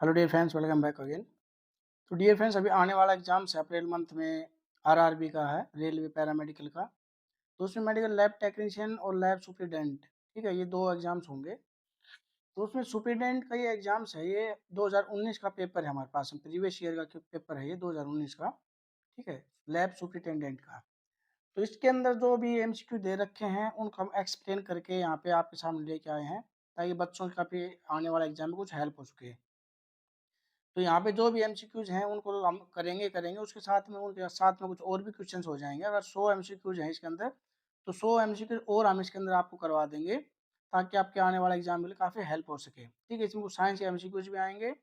Hello dear friends, welcome back again. तो dear friends, अभी आने वाला एग्जाम्स है अप्रैल मंथ में। आरआरबी का है, रेलवे पैरामेडिकल का। तो उसमें मेडिकल लैब टेक्नीशियन और लैब सुपरिटेंडेंट, ठीक है, ये दो एग्जाम्स होंगे। तो उसमें सुपरिटेंडेंट का ये एग्जाम्स है, ये 2019 का पेपर है हमारे पास, प्रीवियस ईयर का पेपर है ये 2019 का, ठीक है, लैब सुपरिटेंडेंट का। तो इसके अंदर जो भी एमसीक्यू दे रखे हैं उनको हम एक्सप्लेन करके यहाँ पे आपके सामने लेके आए हैं, ताकि बच्चों का भी आने वाला एग्जाम में कुछ हेल्प हो सके। तो यहाँ पे जो भी एमसीक्यूज हैं उनको तो हम करेंगे उसके साथ में उनके साथ में कुछ और भी क्वेश्चंस हो जाएंगे। अगर 100 एमसीक्यूज हैं इसके अंदर, तो 100 एमसीक्यूज और हम इसके अंदर आपको करवा देंगे, ताकि आपके आने वाला एग्जाम के लिए काफ़ी हेल्प हो सके। ठीक है, इसमें कुछ साइंस के एमसीक्यूज भी आएंगे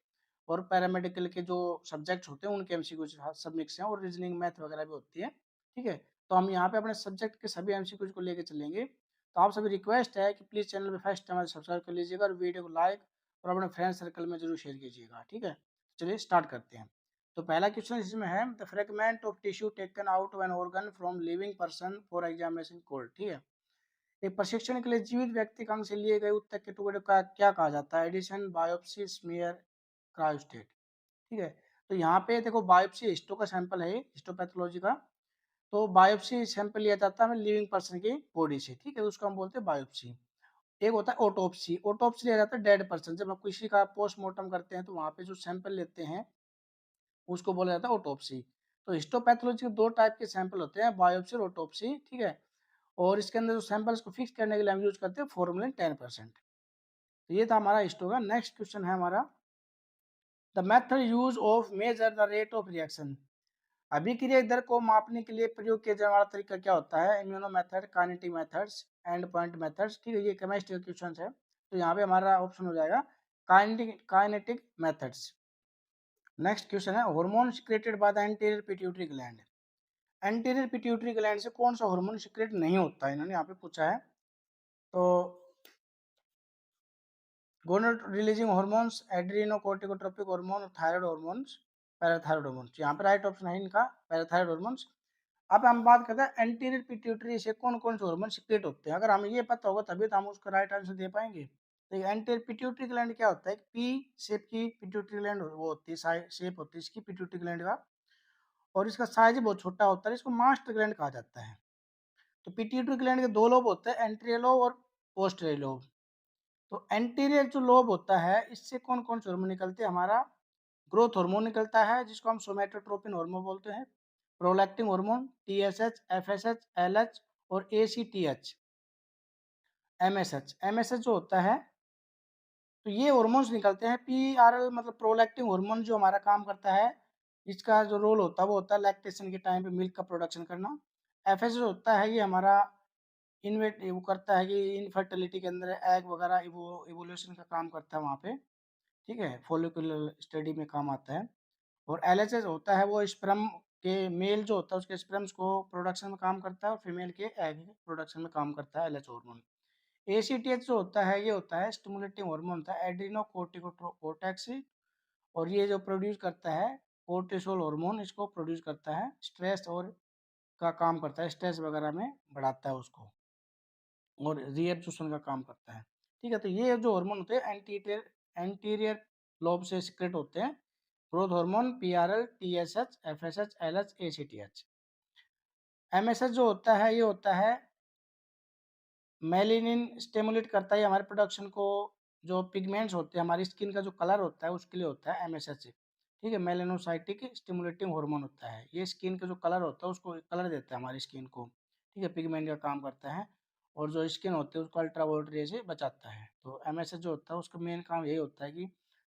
और पैरामेडिकल के जो सब्जेक्ट्स होते हैं उनके एमसीक्यूज सब मिक्स हैं, और रीजनिंग मैथ वगैरह भी होती है। ठीक है, तो हम यहाँ पे अपने सब्जेक्ट के सभी एमसीक्यूज को लेकर चलेंगे। तो आप सभी रिक्वेस्ट है कि प्लीज़ चैनल पर फर्स्ट टाइम सब्सक्राइब कर लीजिएगा और वीडियो को लाइक और अपने फ्रेंड सर्कल में जरूर शेयर कीजिएगा। ठीक है, चलिए स्टार्ट करते हैं। तो पहला क्वेश्चन इसमें है, the fragment of tissue taken out when organ from living person for examination cold. ठीक है, एक प्रशिक्षण के लिए जीवित व्यक्ति का अंग से लिए गए उत्तक के टुकड़े का क्या कहा जाता है? एडिशन, बायोप्सी, स्मीयर, क्रायोस्टेट। ठीक है, तो यहाँ पे देखो, बायोप्सी हिस्टो का सैंपल है, हिस्टोपैथोलॉजी का। तो बायोप्सी सैंपल लिया जाता है लिविंग पर्सन की बॉडी से, ठीक है, उसको हम बोलते हैं बायोप्सी। एक होता है ऑटोप्सी, ऑटोप्सी लिया जाता है डेड पर्सन, जब हम किसी का पोस्टमार्टम करते हैं तो वहाँ पे जो सैंपल लेते हैं उसको बोला जाता है ऑटोप्सी। तो हिस्टोपैथोलॉजी के दो टाइप के सैंपल होते हैं, बायोप्सी और ऑटोप्सी। ठीक है, और इसके अंदर जो सैंपल्स को फिक्स करने के लिए हम यूज करते हैं फॉर्मुलिन 10%। तो ये था हमारा हिस्टो का। नेक्स्ट क्वेश्चन है हमारा, the method use of measure the rate of reaction. अभिक्रिया दर को मापने के लिए प्रयोग किया जाने वाला तरीका क्या होता है? Immuno method, kinetic methods, and point methods. ठीक है, ये केमिस्ट्री का क्वेश्चन है, तो यहाँ पे हमारा ऑप्शन हो जाएगा काइनेटिक मेथड्स। नेक्स्ट क्वेश्चन है, hormone secreted by the anterior pituitary gland. Anterior pituitary gland से कौन सा हार्मोन सिक्रेट नहीं होता है, इन्होंने यहाँ पे पूछा है। तो gonad releasing hormones, adrenocorticotropic hormone, thyroid hormones, parathyroid hormones. यहाँ पे राइट ऑप्शन है इनका पैराथायराइड हार्मोन्स। अब हम बात करते हैं एंटीरियर पिट्यूटरी से कौन कौन से हार्मोन सिक्रेट होते हैं। अगर हमें ये पता होगा तभी तो हम उसका राइट आंसर दे पाएंगे। तो एंटीरियर पिट्यूटरी ग्लैंड क्या होता है? पी शेप की पिट्यूटरी ग्लैंड वो होती है, शेप होती है इसकी पिट्यूटरी ग्लैंड का, और इसका साइज बहुत छोटा होता है, इसको मास्टर ग्लैंड कहा जाता है। तो पिट्यूटरी ग्लैंड के दो लोब होते हैं, एंटीरियर लोब और पोस्टीरियर लोब। तो एंटीरियर जो लोब होता है इससे कौन कौन से हार्मोन निकलते हैं? हमारा ग्रोथ हार्मोन निकलता है जिसको हम सोमेटोट्रोपिन हार्मोन बोलते हैं, prolactin hormone, TSH, FSH, LH और एसीटीएच, एमएसएच। एमएसएच जो होता है, तो ये हार्मोन्स निकलते हैं। पीआरएल मतलब प्रोलैक्टिन हार्मोन जो हमारा काम करता है, इसका जो रोल होता है वो होता है लैक्टेशन के टाइम पे मिल्क का प्रोडक्शन करना। एफएसएच जो होता है ये हमारा इन्वेट वो करता है कि इनफर्टिलिटी के अंदर एग वगैरह वो इवोल्यूशन का काम करता है वहाँ पे। ठीक है, फॉलिकुलर स्टडी में काम आता है। और एलएचएस होता है वो स्पर्म के, मेल जो होता है उसके स्पर्म्स को प्रोडक्शन में काम करता है, और फीमेल के एग प्रोडक्शन में काम करता है एलएच हार्मोन। एसीटीएच जो होता है ये होता है स्टिमुलेटिंग हार्मोन होता है, एड्रीनोकोर्टिकोटेक्स। और ये जो प्रोड्यूस करता है कोर्टिसोल हार्मोन, इसको प्रोड्यूस करता है, स्ट्रेस और का काम करता है, स्ट्रेस वगैरह में बढ़ाता है उसको, और रीएब्जॉर्प्शन का काम करता है। ठीक है, तो ये जो हार्मोन होते हैं एंटीरियर एंटीरियर लोब से सिक्रेट होते हैं। Growth hormone, PRL, TSH, FSH, LH, ACTH. MSH जो होता है ये होता है मेलेनिन स्टिमुलेट करता है हमारे प्रोडक्शन को। जो पिगमेंट्स होते हैं, हमारी स्किन का जो कलर होता है उसके लिए होता है एमएसएच। ठीक है, मेलेनोसाइटिक स्टिमुलेटिंग हार्मोन होता है, ये स्किन का जो कलर होता है उसको कलर देता है हमारी स्किन को। ठीक है, पिगमेंट का काम करता है, और जो स्किन होती है उसको अल्ट्रावायलेट रे से बचाता है। तो एमएसएच जो होता है उसका मेन काम यही होता है कि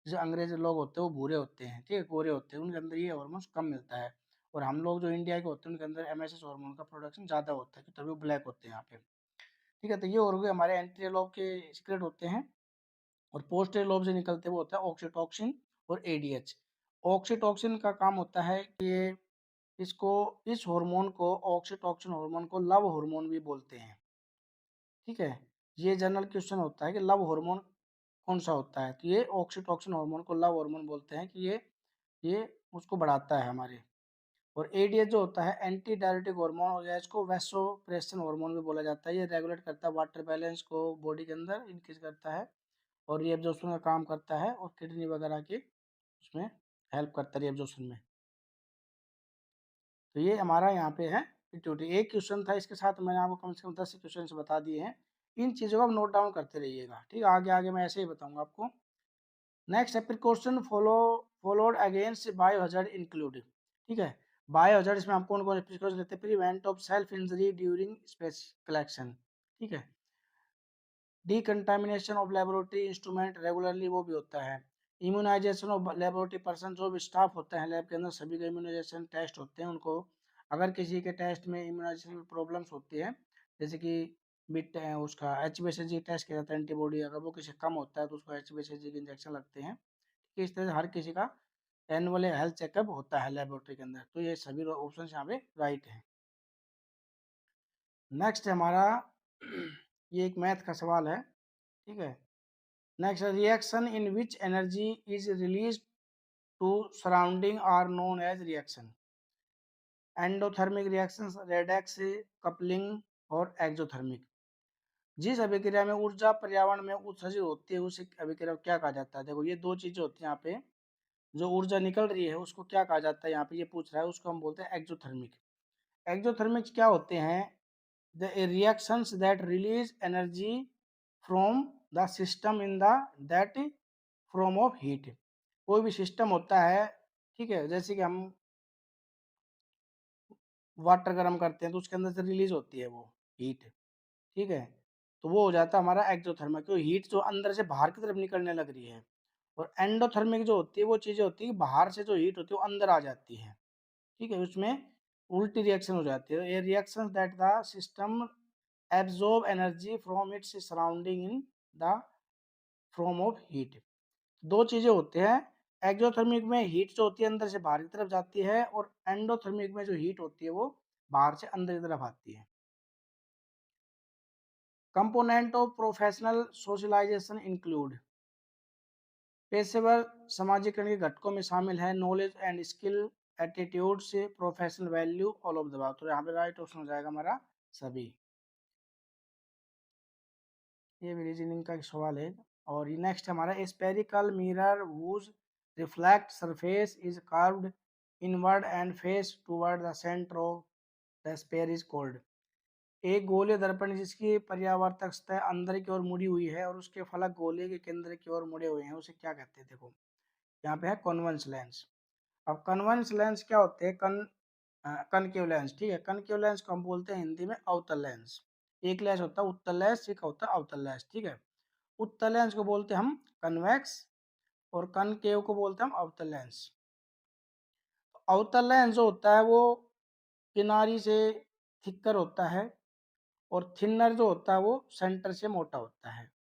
जैसे अंग्रेज लोग होते हैं वो भूरे होते हैं, ठीक है, गोरे होते हैं, उनके अंदर ये हार्मोन कम मिलता है। और हम लोग जो इंडिया के होते हैं उनके अंदर एमएसएच हार्मोन का प्रोडक्शन ज़्यादा होता है, तभी वो ब्लैक होते हैं यहाँ पे। ठीक है, तो ये और भी हमारे एंटीरियर लोब के सीक्रेट होते हैं। और पोस्टीरियर लोब से निकलते हुए होता है ऑक्सीटोसिन और एडीएच। ऑक्सीटोसिन का काम होता है कि ये इसको इस हार्मोन को, ऑक्सीटोसिन हार्मोन को लव हार्मोन भी बोलते हैं। ठीक है, ये जनरल क्वेश्चन होता है कि लव हार्मोन कौन सा होता है? तो ये ऑक्सीटोसिन हार्मोन को लव हार्मोन बोलते हैं कि ये उसको बढ़ाता है हमारे। और एडीएच जो होता है एंटी डायरेटिक हार्मोन, और या इसको वैसोप्रेसिन हार्मोन भी बोला जाता है। ये रेगुलेट करता है वाटर बैलेंस को बॉडी के अंदर, इंक्रीज करता है, और ये एब्जॉर्प्शन का काम करता है, और किडनी वगैरह की उसमें हेल्प करता है एब्जॉर्प्शन में। तो ये हमारा यहाँ पे है पिट्यूटरी। एक क्वेश्चन था, इसके साथ मैंने आपको कम से कम 10 क्वेश्चन बता दिए हैं। इन चीज़ों को आप नोट डाउन करते रहिएगा, ठीक है। आगे आगे मैं ऐसे ही बताऊंगा आपको। नेक्स्ट है precaution followed against bio hazard include, ठीक है। बायो हजार्ड इसमें हम कौन कौन से प्रिकॉशन लेते हैं? Prevent of self injury during space collection, ठीक है। डिकंटामिनेशन ऑफ लेबोरेटरी इंस्ट्रूमेंट रेगुलरली, वो भी होता है। इम्यूनाइजेशन ऑफ लेबोरेटरी पर्सन, जो भी स्टाफ होता है लैब के अंदर, सभी के इम्यूनाइजेशन टेस्ट होते हैं उनको। अगर किसी के टेस्ट में इम्यूनाइजेशन में प्रॉब्लम्स होती है, जैसे कि बिट उसका HbA टेस्ट किया जाता है एंटीबॉडी, अगर वो किसी कम होता है तो उसको HbA के इंजेक्शन लगते हैं। इस तरह से हर किसी का एनुअल हेल्थ चेकअप होता है लेबोरेटरी के अंदर। तो ये सभी ऑप्शन यहाँ पे राइट है। नेक्स्ट है हमारा ये एक मैथ का सवाल है, ठीक है। Next reaction in which energy is release to surrounding are known as reaction. Endothermic reaction, redox, coupling और एक्सोथर्मिक। जिस अभिक्रिया में ऊर्जा पर्यावरण में उत्सर्जित होती है उस अभिक्रिया को क्या कहा जाता है? देखो ये दो चीजें होती हैं यहाँ पे, जो ऊर्जा निकल रही है उसको क्या कहा जाता है, यहाँ पे ये पूछ रहा है, उसको हम बोलते हैं एक्सोथर्मिक। एक्सोथर्मिक क्या होते हैं? The reactions that release energy from the system in the that from of heat. कोई भी सिस्टम होता है, ठीक है, जैसे कि हम वाटर गर्म करते हैं तो उसके अंदर से रिलीज होती है वो हीट, ठीक है। तो वो हो जाता है हमारा एक्सोथर्मिक, क्योंकि हीट जो अंदर से बाहर की तरफ निकलने लग रही है। और एंडोथर्मिक जो होती है वो चीजें होती है बाहर से जो हीट होती है वो अंदर आ जाती है, ठीक है। उसमें उल्टी रिएक्शन हो जाती है। ये reaction that the system absorb energy from its surrounding in the from of heat. दो चीजें होते हैं, एक्सोथर्मिक में हीट जो होती है अंदर से बाहर की तरफ जाती है, और एंडोथर्मिक में जो हीट होती है वो बाहर से अंदर की तरफ आती है। Component of professional socialisation include. पेशेवर समाजीकरण के घटकों में शामिल है नॉलेज एंड स्किल, एटीट्यूड से professional value, all of the above. तो यहाँ पे राइट ऑप्शन हो जाएगा हमारा सभी। ये भी रीजनिंग का एक सवाल है। और ये नेक्स्ट हमारा spherical mirror whose reflect surface is carved inward and face toward the centre of the spare is called. एक गोले दर्पण जिसकी पर्यावर्तक सतह अंदर की ओर मुड़ी हुई है और उसके फलक गोले के केंद्र की ओर मुड़े हुए हैं, उसे क्या कहते हैं? देखो यहाँ पे है कॉन्वेक्स लेंस। अब कन्वेंस लेंस क्या होते हैं? कनकेव लेंस, ठीक है। कनकेव लेंस को हम बोलते हैं हिंदी में अवतल लेंस। एक लेंस होता है उत्तल लेंस, एक होता है अवतल लेंस, ठीक है। उत्तल लेंस को बोलते हैं हम कन्वेक्स और कनकेव को बोलते हैं हम अवतल लेंस। अवतल लेंस जो होता है वो किनारी से थिक्कर होता है, और थिनर जो होता है वो सेंटर से मोटा होता है।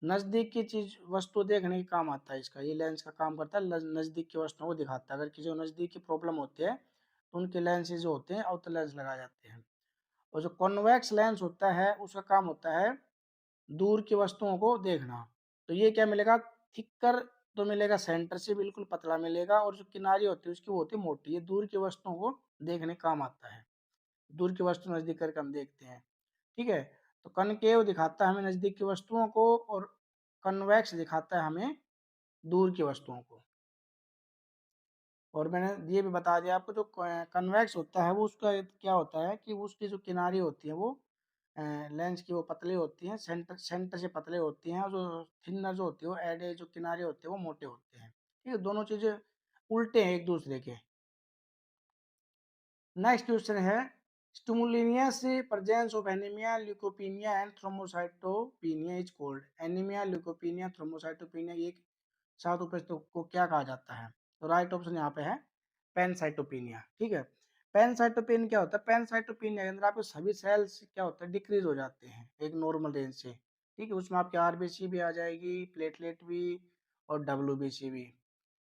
नजदीक की चीज वस्तु देखने के काम आता है इसका, ये लेंस का काम करता है नजदीक की वस्तुओं को दिखाता है। अगर किसी को नजदीक की प्रॉब्लम होती है तो उनके लेंसेज जो होते हैं अवतल लेंस लगाए जाते हैं। और जो कॉन्वेक्स लेंस होता है उसका काम होता है दूर की वस्तुओं को देखना। तो ये क्या मिलेगा? थिक्कर तो मिलेगा, सेंटर से बिल्कुल पतला मिलेगा, और जो किनारी होती है उसकी वो होती है मोटी। ये दूर की वस्तुओं को देखने काम आता है, दूर की वस्तु नजदीक करके हम देखते हैं, ठीक है। तो कनकेव दिखाता है हमें नजदीक की वस्तुओं को, और कन्वेक्स दिखाता है हमें दूर की वस्तुओं को। और मैंने ये भी बता दिया आपको, जो कन्वेक्स होता है वो उसका क्या होता है कि उसकी जो किनारी होती है वो लेंस की वो पतली होती है, सेंटर सेंटर से पतले होती हैं, और जो थिनर जो होती है वो एडे जो किनारे होते हैं वो मोटे होते हैं, ठीक है। दोनों चीजें उल्टे हैं एक दूसरे के। नेक्स्ट क्वेश्चन है simultaneous presence of anaemia leukopenia and thrombocytopenia is called. Anaemia leukopenia thrombocytopenia एक सात उपस्थित को क्या कहा जाता है? तो राइट ऑप्शन यहाँ पे है पेनसाइटोपिनिया, ठीक है। पेनसाइटोपिन क्या होता है? पेनसाइटोपिनिया के अंदर आपके सभी सेल्स क्या होता है? डिक्रीज हो जाते हैं एक नॉर्मल रेंज से, ठीक है। उसमें आपके आरबीसी भी आ जाएगी, प्लेटलेट भी, और डब्ल्यूबीसी भी।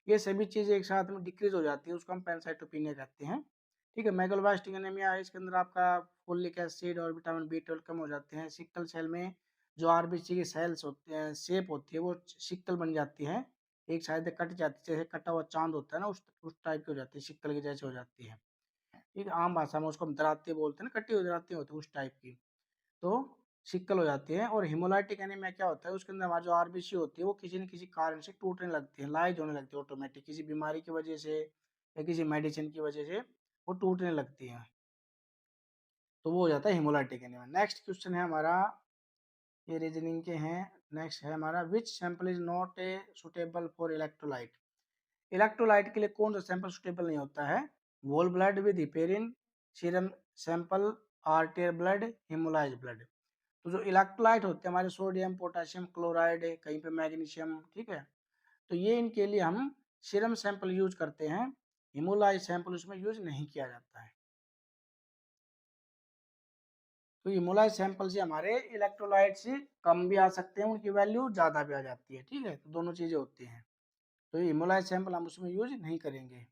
ये सभी चीजें एक साथ में डिक्रीज हो जाती है, उसको हम पेनसाइटोपिनिया कहते हैं, ठीक है। मेगलोब्लास्टिक एनीमिया है, इसके अंदर आपका फोलिक एसिड और विटामिन B12 कम हो जाते हैं। सिकल सेल में जो आरबीसी के सेल्स होते हैं, शेप होती है वो सिक्कल बन जाती है, एक साइड से कट जाती है, जैसे कटा हुआ चांद होता है ना, उस टाइप की हो जाती है, सिक्कल की जैसे हो जाती है, ठीक है। आम भाषा में उसको हम दराती बोलते हैं ना, कटी हुई दराती होती है उस टाइप की। तो सिक्कल हो जाती है। और हिमोलाइटिक एनीमिया क्या होता है, उसके अंदर हमारी जो आरबीसी होती है वो किसी न किसी कारण से टूटने लगती है, लाइज होने लगती है ऑटोमेटिक, किसी बीमारी की वजह से या किसी मेडिसिन की वजह से वो टूटने लगती है, तो वो हो जाता है हिमोलाइटिक एनीमिया। नेक्स्ट क्वेश्चन है हमारा, ये रीजनिंग के हैं। नेक्स्ट है हमारा, which sample is not a suitable for electrolyte. Electrolyte के लिए कौन सा सैंपल सुटेबल नहीं होता है, whole blood with heparin, serum sample, arterial blood, haemolysed blood. तो जो इलेक्ट्रोलाइट होते हैं हमारे, सोडियम, पोटेशियम क्लोराइड, कहीं पे मैग्नीशियम, ठीक है, तो ये इनके लिए हम सीरम सैंपल यूज करते हैं, हेमोलाइज सैंपल उसमें यूज नहीं किया जाता है। तो हेमोलाइज सैंपल से हमारे इलेक्ट्रोलाइट से कम भी आ सकते हैं, उनकी वैल्यू ज़्यादा भी आ जाती है, ठीक है, तो दोनों चीज़ें होती हैं। तो हेमोलाइज सैंपल हम उसमें यूज नहीं करेंगे।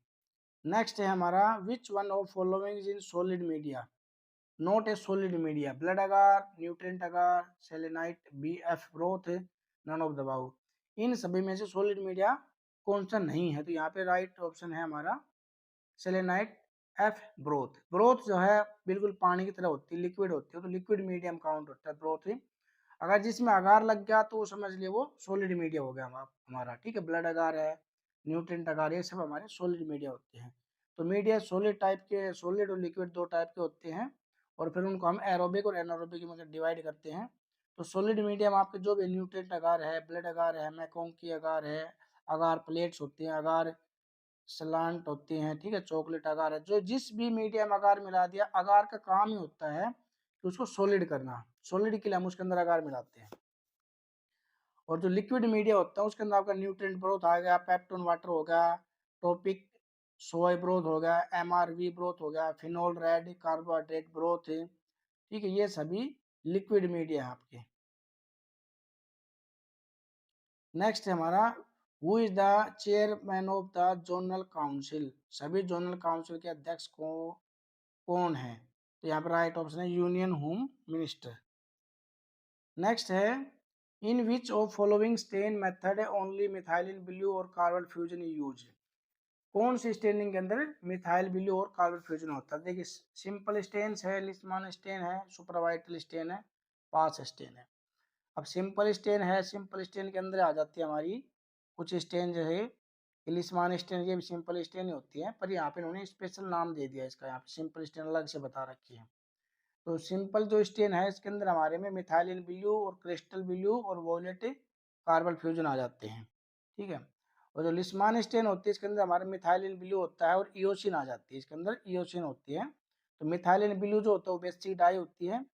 नेक्स्ट है हमारा, which one of following is in solid media, not a solid media, blood agar, nutrient agar, selenite, B F broth, none of the above. इन सभी में से सॉलिड मीडिया कौन सा नहीं है, तो यहाँ पे राइट ऑप्शन है हमारा सेलेनाइट, एफ ब्रोथ। ब्रोथ जो है बिल्कुल पानी की तरह होती है, लिक्विड होती है, तो लिक्विड मीडियम काउंट होता है ब्रोथ। अगर जिसमें अगार लग गया तो समझ लिए वो सॉलिड मीडिया हो गया हमारा, ठीक है, ब्लड अगार है, न्यूट्रिएंट अगार, ये सब हमारे सॉलिड मीडिया होते हैं। तो मीडिया सॉलिड टाइप के, सॉलिड और लिक्विड दो टाइप के होते हैं, और फिर उनको हम एरोबिक और एनारोबिक में डिवाइड करते हैं। तो सॉलिड मीडियम आपके जो भी न्यूट्रिएंट अगार है, ब्लड अगार है, मैकोंकी अगार है, अगार प्लेट्स होती हैं, अगार सलांट होती हैं, ठीक है, चॉकलेट अगार है, जो जिस भी मीडियम अगार मिला दिया, अगार का काम ही होता है कि उसको सॉलिड करना, सॉलिड के लिए हम उसके अंदर अगार मिलाते हैं। और जो लिक्विड मीडिया होता है उसके अंदर आपका न्यूट्रिएंट ब्रोथ आ गया, पेप्टोन वाटर हो गया, टॉपिक सोय ब्रोथ हो गया, एमआरवी ब्रोथ हो गया, फिनोल रेड कार्बोहाइड्रेट ब्रोथ, ठीक है, ये सभी लिक्विड मीडिया है आपके। नेक्स्ट है हमारा, who is the chairman of the zonal council, सभी जोनल काउंसिल के अध्यक्ष को कौन है, तो यहाँ पर राइट ऑप्शन है यूनियन होम मिनिस्टर। नेक्स्ट है, in which of following stain method only methylene blue और कार्बन फ्यूजन यूज, कौन सी स्टेनिंग के अंदर मिथाइल ब्लू और कार्बन फ्यूजन होता है, देखिए सिंपल स्टेन है, लिस्मान स्टेन है, सुपरवाइटल स्टेन है, पास स्टेन है। अब सिंपल स्टेन है, सिंपल स्टेन के अंदर आ जाती है हमारी कुछ स्टेन जो है, लिस्मान स्टेन, ये भी सिंपल स्टेन ही होती है, पर यहाँ पे इन्होंने स्पेशल नाम दे दिया इसका, यहाँ पे सिंपल स्टेन अलग से बता रखी है। तो सिंपल जो स्टेन है इसके अंदर हमारे में मिथाइलिन ब्लू और क्रिस्टल ब्लू और वोलेट कार्बन फ्यूजन आ जाते हैं, ठीक है। और जो लिस्मान स्टेन होती है इसके अंदर हमारे मिथाइलिन ब्लू होता है और इयोसिन आ जाती है, इसके अंदर इयोसिन होती है। तो मिथाइलिन ब्लू जो होता है वो बेसिक डाई होती है,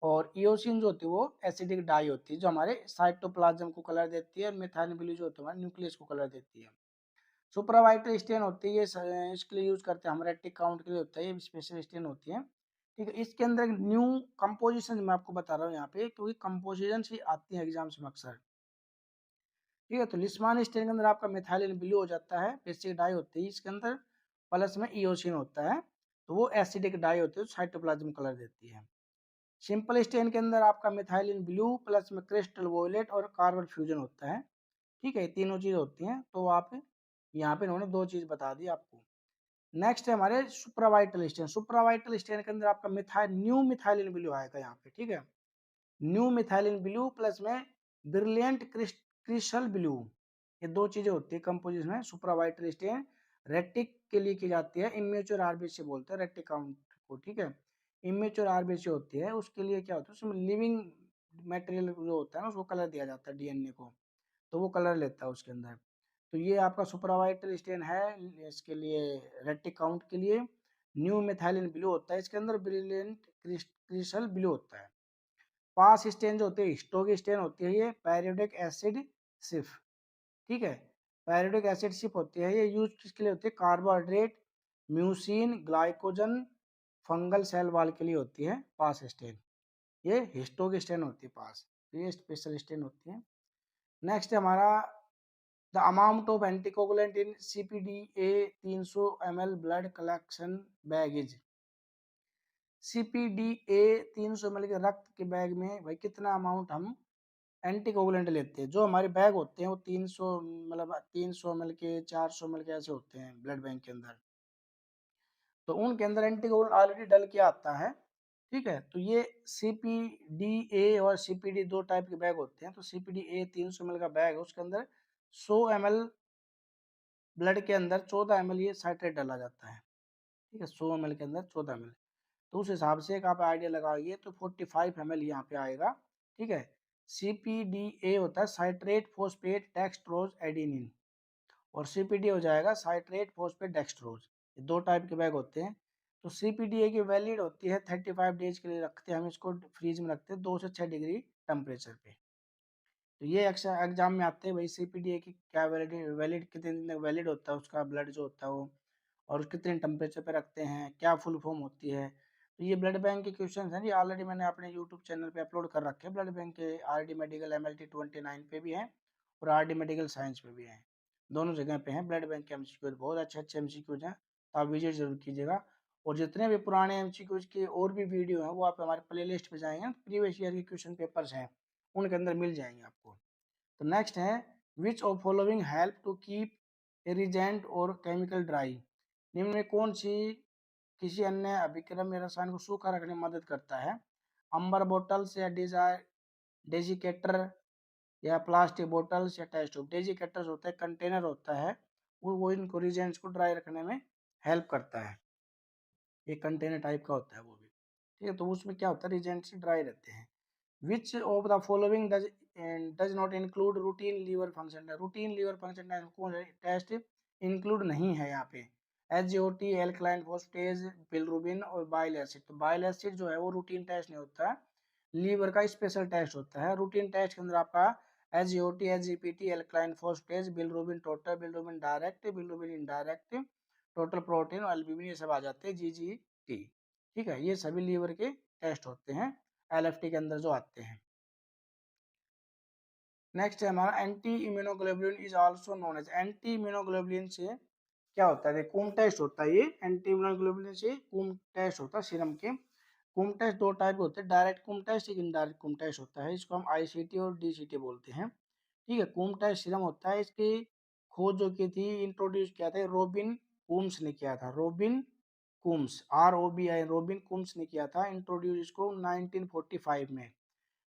और इयोसिन जो होती है वो एसिडिक डाई होती है, जो हमारे साइटोप्लाज्म को कलर देती है, और मिथाइलिन ब्लू जो होता है हमारे न्यूक्लियस को कलर देती है। सुपरावाइटल स्टेन होती है, ये इसके लिए यूज करते हैं हम, रेटिक काउंट के लिए होता है, ये स्पेशल स्टेन होती है, ठीक है। इसके अंदर एक न्यू कंपोजिशन मैं आपको बता रहा हूँ यहाँ पे, क्योंकि कंपोजिशन से आती है एग्जाम्स में अक्सर, ठीक है। तो लिस्मान स्टेन के अंदर आपका मिथाइलिन ब्लू हो जाता है, बेसिक डाई होती है इसके अंदर, प्लस में इयोसिन होता है, तो वो एसिडिक डाई होती है, साइटोप्लाज्म कलर देती है। सिंपल स्टेन के अंदर आपका मिथाइलिन ब्लू प्लस में क्रिस्टल वोलेट और कार्बन फ्यूजन होता है, ठीक है, तीनों चीज होती हैं। तो आप यहाँ पे इन्होंने दो चीज बता दी आपको। नेक्स्ट है हमारे सुप्रावाइटल स्टेन, सुप्रावाइटल स्टेन के अंदर आपका मिथाइल न्यू मिथाइलिन ब्लू आएगा यहाँ पे, ठीक है, न्यू मिथाइलिन ब्लू प्लस में ब्रिलियंट क्रिस्टल ब्लू, ये दो चीजें होती है कंपोजिशन में। सुप्रावाइटल स्टेन रेटिक के लिए की जाती है, इमेच्योर आरबीसी बोलते हैं रेटिक काउंट को, ठीक है, इमेच्योर आरबीसी होती है, उसके लिए क्या होता है उसमें लिविंग मटेरियल जो होता है ना उसको कलर दिया जाता है, डीएनए को, तो वो कलर लेता है उसके अंदर। तो ये आपका सुपरवाइटल स्टेन है, इसके लिए रेटिक काउंट के लिए न्यू मिथाइलिन ब्लू होता है, इसके अंदर ब्रिलियंट क्रिस्टल ब्लू होता है। पास स्टेन जो होते हैं स्टोक स्टेन होती है, ये पैरियोडिक एसिड सिफ, ठीक है, पैरियोडिक एसिड सिफ होती है, ये यूज किसके लिए होती है, carbohydrate, mucin, glycogen, fungal cell wall के लिए होती है पास स्टेन, ये हिस्टोक स्टेन होती है पास, ये स्पेशल स्टेन होती है। नेक्स्ट है हमारा, the amount of anticoagulant in CPDA 300 ml blood collection bag is, CPDA 300 ml के रक्त के बैग में भाई कितना अमाउंट हम एंटीकोगुलेंट लेते हैं, जो हमारे बैग होते हैं वो 300 मतलब 300 ml के 400 ml के ऐसे होते हैं ब्लड बैंक के अंदर, तो उनके अंदर एंटीकोगुलेंट ऑलरेडी डल के आता है, ठीक है। तो ये CPDA और CPD दो टाइप के बैग होते हैं। तो CPDA 300 ml का बैग है, उसके अंदर 100 ml ब्लड के अंदर 14 ml ये साइट्रेट डाला जाता है। ठीक है, 100 ml के अंदर 14 ml। तो उस हिसाब से एक आप आइडिया लगाइए तो 45 ml यहाँ पे आएगा। ठीक है। CPDA होता है साइट्रेट फॉस्फेट डेक्सट्रोज एडिनिन, और CPD हो जाएगा साइट्रेट फॉस्फेट डेक्सट्रोज। ये दो टाइप के बैग होते हैं। तो CPDA की वैलिड होती है 35 डेज के लिए रखते हैं हम इसको, फ्रीज में रखते हैं 2 से 6 डिग्री टेम्परेचर पे। तो ये अक्सर एग्जाम में आते हैं भाई, CPDA की क्या वैलिड वैलिड कितने दिन तक वैलिड होता है उसका ब्लड जो होता है वो, और कितने टेम्परेचर पे रखते हैं, क्या फुल फॉर्म होती है। तो ये ब्लड बैंक के क्वेश्चन हैं, ये ऑलरेडी मैंने अपने यूट्यूब चैनल पे अपलोड कर रखे हैं। ब्लड बैंक के RD मेडिकल MLT 29 पे भी हैं और RD मेडिकल साइंस पे भी हैं, दोनों जगह पे हैं। ब्लड बैंक के MCQ बहुत अच्छे अच्छे MCQs हैं, तो आप विजिट जरूर कीजिएगा। और जितने भी पुराने MCQs के और भी वीडियो हैं वो आप हमारे प्ले लिस्ट पे जाएंगे, प्रीवियस ईयर के क्वेश्चन पेपर्स हैं उनके अंदर मिल जाएंगे आपको। तो नेक्स्ट है, which of following help to keep reagent और केमिकल ड्राई। निम्न में कौन सी किसी अन्य अभिक्रम या रसायन को सूखा रखने में मदद करता है? अंबर बोटल्स या डेजिकेटर या प्लास्टिक बोटल्स या टेस्ट ट्यूब। डेजिकेटर्स होता है कंटेनर होता है, वो इनको रिजेंट्स को ड्राई रखने में हेल्प करता है। एक कंटेनर टाइप का होता है वो भी। ठीक है, तो उसमें क्या होता है, रिजेंट्स ड्राई रहते हैं। Which of the following does not include routine liver function? routine liver function test include नहीं है यहाँ पे। SGOT, एल्कलाइन फोस्फेटेज, बिलिरुबिन और बाइल एसिड। तो बाइल एसिड जो है वो रूटीन टेस्ट नहीं होता, लीवर का स्पेशल टेस्ट होता है। रूटीन टेस्ट के अंदर आपका SGOT, SGPT, alkaline phosphatase, bilirubin total, bilirubin direct, bilirubin indirect, total protein और एल्ब्यूमिन, ये सब आ जाते हैं GGT। ठीक है, ये सभी लीवर के टेस्ट होते हैं LFT के अंदर जो आते हैं। नेक्स्ट है हमारा anti immunoglobulin is also known as. Anti immunoglobulin से क्या होता है, कूम टेस्ट होता है। ये एंटी इम्यूनोग्लोबुलिन से कूम टेस्ट होता है सीरम के। कूम टेस्ट दो टाइप के होते हैं, डायरेक्ट कूम टेस्ट, एक इनडायरेक्ट कूम टेस्ट होता है। इसको हम ICT और DCT बोलते हैं। ठीक है, कूम टेस्ट सीरम होता है। इसकी खोज जो की थी, इंट्रोड्यूस किया था रॉबिन कूम्स ने किया था। Robin Coombs, ROBI, robin Coombs ने किया था इंट्रोड्यूस इसको 1945 में।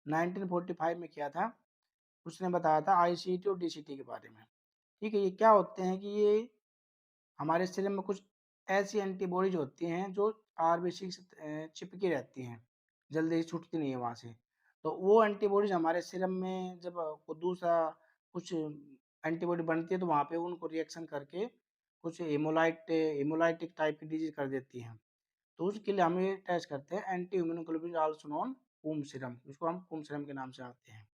1945 में किया था। उसने बताया था ICT और DCT के बारे में। ठीक है, ये क्या होते हैं कि ये हमारे शरीर में कुछ ऐसी एंटीबॉडीज होती हैं जो RBC से चिपकी रहती हैं, जल्दी ही छूटती नहीं है वहाँ से। तो वो एंटीबॉडीज हमारे सीरम में जब को दूसरा कुछ एंटीबॉडी बनती है तो वहाँ पे उनको रिएक्शन करके कुछ हेमोलाइटिक टाइप की डिजीज कर देती हैं। तो उसके लिए हम ये टेस्ट करते हैं anti immunoglobulin also known Coombs serum, इसको हम कूम सीरम के नाम से आते हैं।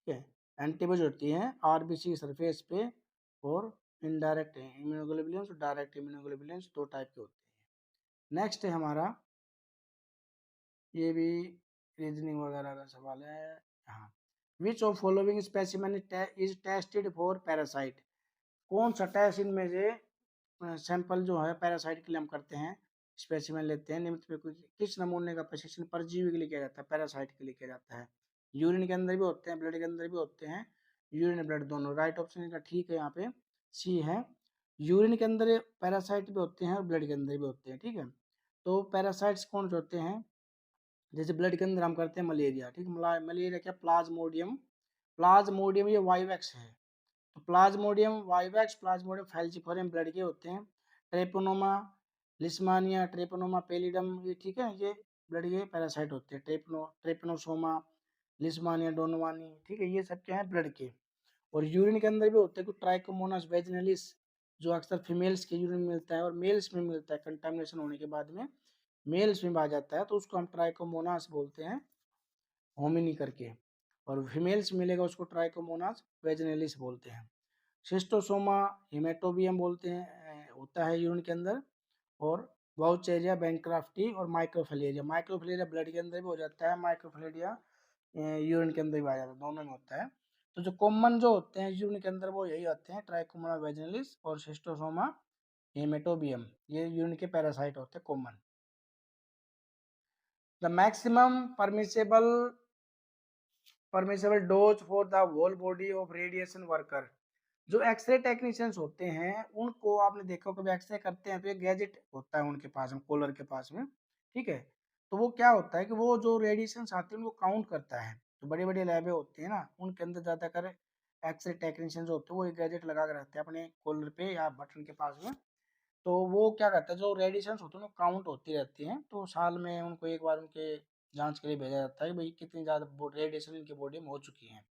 ठीक है, एंटीबॉडी होती हैं RBC सरफेस पे, और इनडायरेक्ट इम्यूनोग्लोबुलिन्स और डायरेक्ट इम्यूनोग्लोबुलिन्स दो टाइप के होते हैं। नेक्स्ट है हमारा, ये भी रीजनिंग वगैरह का सवाल है। हाँ, विच of following specimen is tested for parasite. कौन सा टेस्ट इनमें से सैंपल जो है पैरासाइट के लिए हम करते हैं, स्पेसिमेन लेते हैं, निम्न में कोई किस नमूने का प्रशिक्षण परजीवी के लिए किया जाता है, पैरासाइट के लिए किया जाता है। यूरिन के अंदर भी होते हैं, ब्लड के अंदर भी होते हैं, यूरिन ब्लड दोनों। राइट ऑप्शन का ठीक है, यहाँ पे C है। यूरिन के अंदर पैरासाइट भी होते हैं और ब्लड के अंदर भी होते हैं। ठीक है, तो पैरासाइट्स कौन से होते हैं, जैसे ब्लड के अंदर हम करते हैं मलेरिया। ठीक है, मलेरिया क्या, प्लाज्मोडियम। प्लाज्मोडियम ये वाइवैक्स है। तो प्लाज्मोडियम वाइवैक्स, प्लाज्मोडियम फैल्सिफोरम ब्लड के होते हैं। ट्रेपोनोमा लिस्मानिया, ट्रेपोनोमा पेलिडम, ये ठीक है, ये ब्लड के पैरासाइट होते हैं। ट्रेपनोसोमा, लिस्मानिया डोनोवानी, ठीक है, ये सब क्या है ब्लड के। और यूरिन के अंदर भी होते हैं कुछ, ट्राइकोमोनास वेजिनलिस, जो अक्सर फीमेल्स के यूरिन में मिलता है और मेल्स में मिलता है कंटामिनेशन होने के बाद में, मेल्स में आ जाता है तो उसको हम ट्राइकोमोनास बोलते हैं, होमिनी करके। और फीमेल्स मिलेगा उसको ट्राइकोमोनास वेजिनलिस बोलते हैं। शिस्टोसोमा हिमेटोबियम बोलते हैं, होता है यूरिन के अंदर। और वाउचेरिया बैंक्राफ्टी और माइक्रोफिलेरिया। माइक्रोफिलेरिया ब्लड के अंदर भी हो जाता है, माइक्रोफिलेरिया यूरिन के अंदर भी आ जाता है, दोनों में होता है। तो जो कॉमन जो होते हैं यूरिन के अंदर वो यही होते हैं, ट्राइकोमोना वेजिनलिस और शिस्टोसोमा हेमेटोबियम, ये यूरिन के पैरासाइट होते हैं common. The maximum permissible dose for the whole body of radiation worker. जो एक्सरे टेक्नीशियंस होते हैं उनको आपने देखा हो, कभी एक्सरे करते हैं तो एक गैजेट होता है उनके पास में, कॉलर के पास में, ठीक है। तो वो क्या होता है कि वो जो रेडिएशंस आते हैं उनको काउंट करता है। तो बड़ी बड़ी लैबें होती है ना, उनके अंदर ज़्यादातर एक्सरे टेक्नीशियंस होते हैं, वो एक गैजेट लगा के रखते हैं अपने कॉलर पे या बटन के पास में। तो वो क्या करता है, जो रेडिएशंस होते हैं वो काउंट होती रहती हैं, तो साल में उनको एक बार उनके जांच के लिए भेजा जाता है कि भाई कितनी ज़्यादा रेडिएशन इनकी बॉडी में हो चुकी है।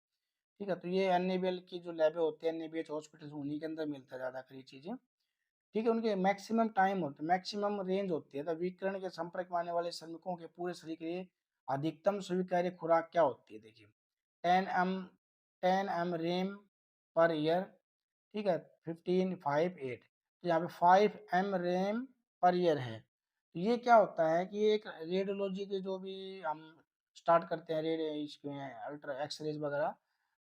ठीक है, तो ये एनएबीएल की जो लैबें होती है, एनएबीएच हॉस्पिटल, उन्हीं के अंदर मिलता है ज़्यादातर ये चीज़ें। ठीक है, उनके मैक्सिमम टाइम होते हैं, मैक्सिमम रेंज होती है, तो विकिरण के संपर्क में आने वाले श्रमिकों के पूरे शरीर के लिए अधिकतम स्वीकार्य खुराक क्या होती है, देखिए 10 M 10 M rem per year. ठीक है, 15 5 8, तो यहाँ पे 5 एम रेम पर ईयर है। तो ये क्या होता है कि एक रेडियोलॉजी के जो भी हम स्टार्ट करते हैं, रेडियो इसके अल्ट्रा एक्सरेज वगैरह,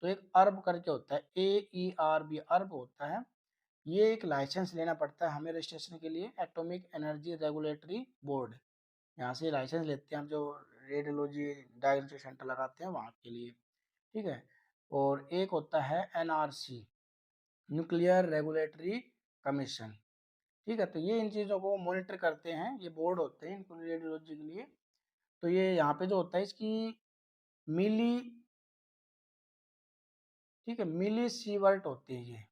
तो एक अर्ब करके होता है, AERB अर्ब होता है। ये एक लाइसेंस लेना पड़ता है हमें रजिस्ट्रेशन के लिए, एटॉमिक एनर्जी रेगुलेटरी बोर्ड, यहाँ से लाइसेंस लेते हैं हम जो रेडियोलॉजी डायग्नोस्टिक सेंटर लगाते हैं वहाँ के लिए। ठीक है, और एक होता है NRC, न्यूक्लियर रेगुलेटरी कमीशन। ठीक है, तो ये इन चीज़ों को मॉनिटर करते हैं, ये बोर्ड होते हैं इनको रेडियोलॉजी के लिए। तो ये यहाँ पे जो होता है इसकी मिली, ठीक है, मिली सीवर्ट होती है ये,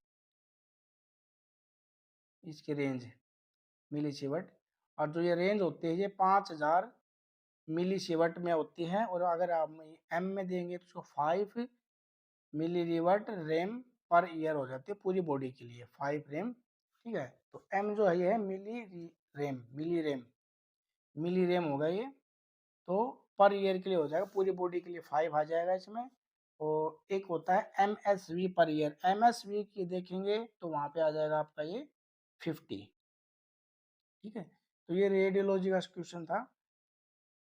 इसकी रेंज मिली सीवर्ट। और जो ये रेंज होती है ये 5000 मिली सीवर्ट में होती है, और अगर आप एम में देंगे तो उसको 5 मिली रिवर्ट रेम पर ईयर हो जाती है पूरी बॉडी के लिए, 5 रेम। ठीक है, तो एम जो है ये है मिली रेम होगा ये। तो पर ईयर के लिए हो जाएगा, पूरी बॉडी के लिए 5 आ जाएगा इसमें। और एक होता है MSV पर ईयर, MSV की देखेंगे तो वहाँ पे आ जाएगा आपका ये 50। ठीक है, तो ये रेडियोलॉजी का क्वेश्चन था।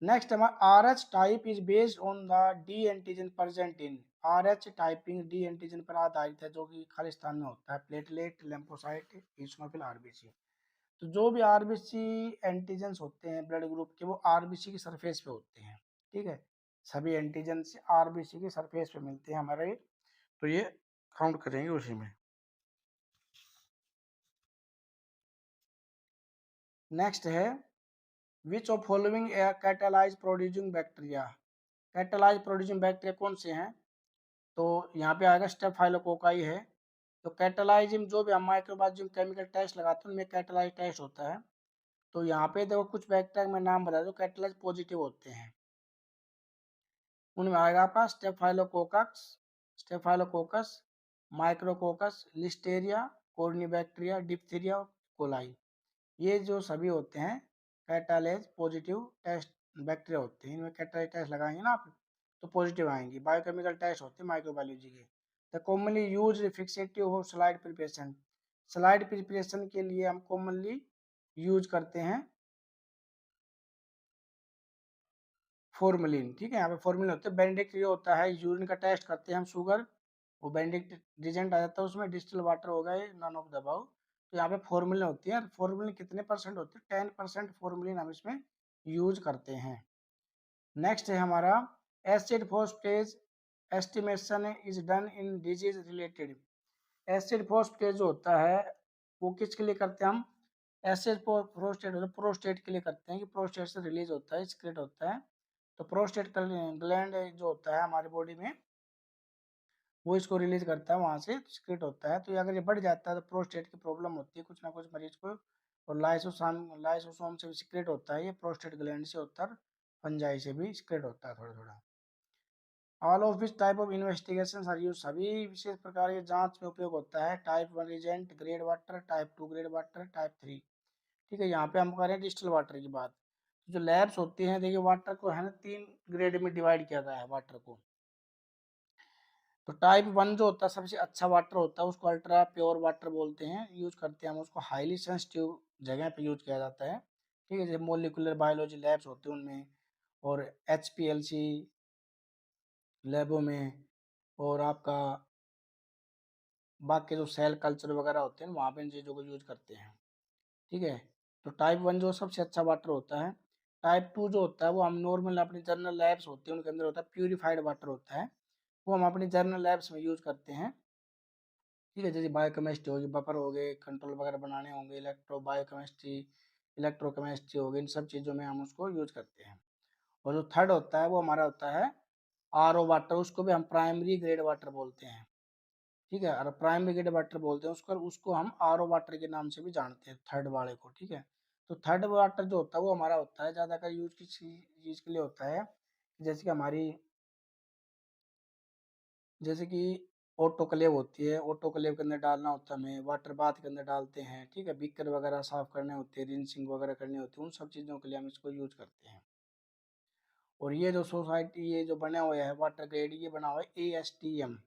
नेक्स्ट हमारा RH type is based on the D antigen present in, RH typing D antigen पर आधारित है जो कि खालिस्तान में होता है, प्लेटलेट, लिम्फोसाइट, इओसिनोफिल, RBC। तो जो भी RBC एंटीजेंस होते हैं ब्लड ग्रुप के, वो RBC की सरफेस पे होते हैं। ठीक है, सभी एंटीजेंस RBC की सरफेस पे मिलते हैं हमारे, तो ये काउंट करेंगे उसी में। नेक्स्ट है which of following catalyse producing bacteria, catalyse producing bacteria कौन से हैं, तो यहाँ पे आएगा स्टेफाइलोकोकाई है। तो कैटालाइजिंग जो भी हम माइक्रोबायोलॉजी केमिकल टेस्ट लगाते हैं उनमें कैटालाइज टेस्ट होता है। तो यहाँ पे देखो कुछ बैक्टीरिया में नाम बता दो कैटालाइज पॉजिटिव होते हैं, उनमें आएगा आपका staphylococcus, micrococcus, listeria, corynebacteria, diphtheria, coli. ये जो सभी होते हैं कैटालेज पॉजिटिव टेस्ट बैक्टीरिया होते हैं, इनमें कैटालाइज टेस्ट लगाएंगे ना आप तो पॉजिटिव आएंगी। बायोकेमिकल टेस्ट होते हैं माइक्रोबायोलॉजी के। The commonly use fixative of slide preparation, slide preparation के लिए हम कॉमनली यूज करते हैं फॉर्मेलिन। ठीक है, यहाँ पे फॉर्मेलिन होते हैं। बेनेडिक्ट ये होता है यूरिन का टेस्ट करते हैं हम, शुगर, वो बेनेडिक्ट रिजेंट आ जाता है उसमें, डिस्टिल वाटर होगा ये, नन ऑफ द अबव। तो यहाँ पे फॉर्मेलिन होती है, फॉर्मेलिन कितने परसेंट होते हैं, 10% फॉर्मेलिन हम इसमें यूज करते हैं। नेक्स्ट है हमारा acid फोस्फेटेज estimation is done in disease related. Acid फोस्फेटेज जो होता है वो किसके लिए करते हैं हम, एसिड प्रोस्टेट होता है, प्रोस्टेट के लिए करते हैं कि प्रोस्टेट से रिलीज होता है, सिक्रेट होता है। तो प्रोस्टेट ग्लैंड जो होता है हमारी बॉडी में, वो इसको रिलीज करता है, वहाँ से सिक्रेट होता है। तो अगर ये बढ़ जाता है तो प्रोस्टेट की प्रॉब्लम होती है कुछ ना कुछ मरीज को। और लाइसोसोम से भी सिक्रेट होता है, ये प्रोस्टेट ग्लैंड से होता है, फंजाई से भी सिक्रेट होता है थोड़ा थोड़ा। All of which type of investigation are use, सभी विशेष प्रकार के जांच में उपयोग होता है। Type 1 reagent, grade water, type 2 grade water, type 3। ठीक है, यहाँ पे हम करें डिस्टिल वाटर की बात। जो लैब्स होती हैं देखिए, वाटर को है ना 3 ग्रेड में डिवाइड किया गया है वाटर को। तो टाइप 1 जो होता है सबसे अच्छा वाटर होता है, उसको अल्ट्रा प्योर वाटर बोलते हैं, यूज करते हैं हम उसको, हाईली सेंसिटिव जगह पे यूज किया जाता है। ठीक है, जैसे मोलिकुलर बायोलॉजी लैब्स होते हैं उनमें, और HPLC लैबों में, और आपका बाकी जो सेल कल्चर वगैरह होते हैं वहाँ पे इन चीज़ों को यूज करते हैं। ठीक है, तो टाइप 1 जो सबसे अच्छा वाटर होता है। टाइप 2 जो होता है वो हम नॉर्मल अपनी जनरल लैब्स होती है उनके अंदर होता है, प्यूरिफाइड वाटर होता है, वो हम अपनी जनरल लैब्स में यूज करते हैं। ठीक है, जैसे बायोकेमिस्ट्री होगी, बफर हो गए, कंट्रोल वगैरह बनाने होंगे, बायोकेमिस्ट्री, इलेक्ट्रोकेमिस्ट्री हो गई, इन सब चीज़ों में हम उसको यूज करते हैं। और जो थर्ड होता है वो हमारा होता है आरओ वाटर, उसको भी हम प्राइमरी ग्रेड वाटर बोलते हैं। ठीक है, और प्राइमरी ग्रेड वाटर बोलते हैं उसको, उसको हम आरओ वाटर के नाम से भी जानते हैं, थर्ड वाले को। ठीक है, तो थर्ड वाटर जो होता है वो हमारा होता है ज़्यादातर यूज किस चीज़ के लिए होता है, जैसे कि हमारी, जैसे कि ऑटोक्लेव होती है, ऑटोक्लेव के अंदर डालना होता है हमें, वाटर बाथ के अंदर डालते हैं। ठीक है, बीकर वगैरह साफ करने होते हैं, रिंसिंग वगैरह करनी होती है, उन सब चीज़ों के लिए हम इसको यूज करते हैं। और ये जो सोसाइटी, ये जो बना हुआ है वाटर ग्रेड, ये बना हुआ है ASTM।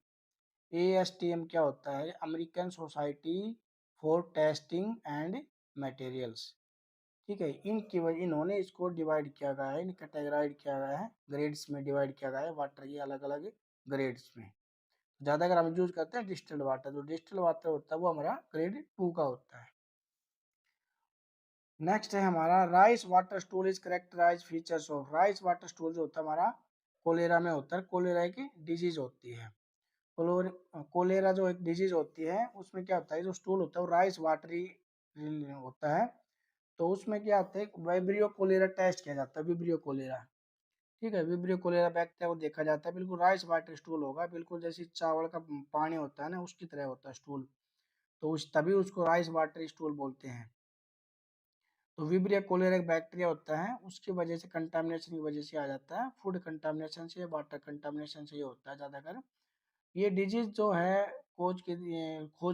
ASTM क्या होता है? American society for testing and materials. ठीक है, इनकी वजह, इन्होंने इसको डिवाइड किया गया है, कैटेगराइज किया गया है, ग्रेड्स में डिवाइड किया गया है वाटर की, अलग अलग ग्रेड्स में। ज़्यादा अगर हम यूज करते हैं डिस्टिल्ड वाटर, जो डिस्टिल्ड वाटर होता है वो हमारा ग्रेड 2 का होता है। नेक्स्ट है हमारा rice water stool is characterise features of. Rice water stool जो होता है हमारा कोलेरा में होता है, कोलेरा की डिजीज होती है। कोलेरा जो एक डिजीज होती है उसमें क्या होता है, जो स्टूल होता है वो राइस वाटरी होता है। तो उसमें क्या होता है, वाइब्रियो कोलेरा टेस्ट किया जाता है, विब्रियो कोलेरा। ठीक है, विब्रियो कोलेरा बैक्टीरिया को देखा जाता है, बिल्कुल राइस वाटर स्टूल होगा, बिल्कुल जैसे चावल का पानी होता है ना, उसकी तरह होता है स्टूल। तो उस तभी उसको राइस वाटर स्टूल बोलते हैं। तो विब्रिया कोलेरा एक बैक्टीरिया होता है, उसकी वजह से, कंटामिनेशन की वजह से आ जाता है, फूड कंटामिनेशन से, वाटर कंटामिनेशन से ये होता है ज़्यादातर। ये डिजीज जो है खोज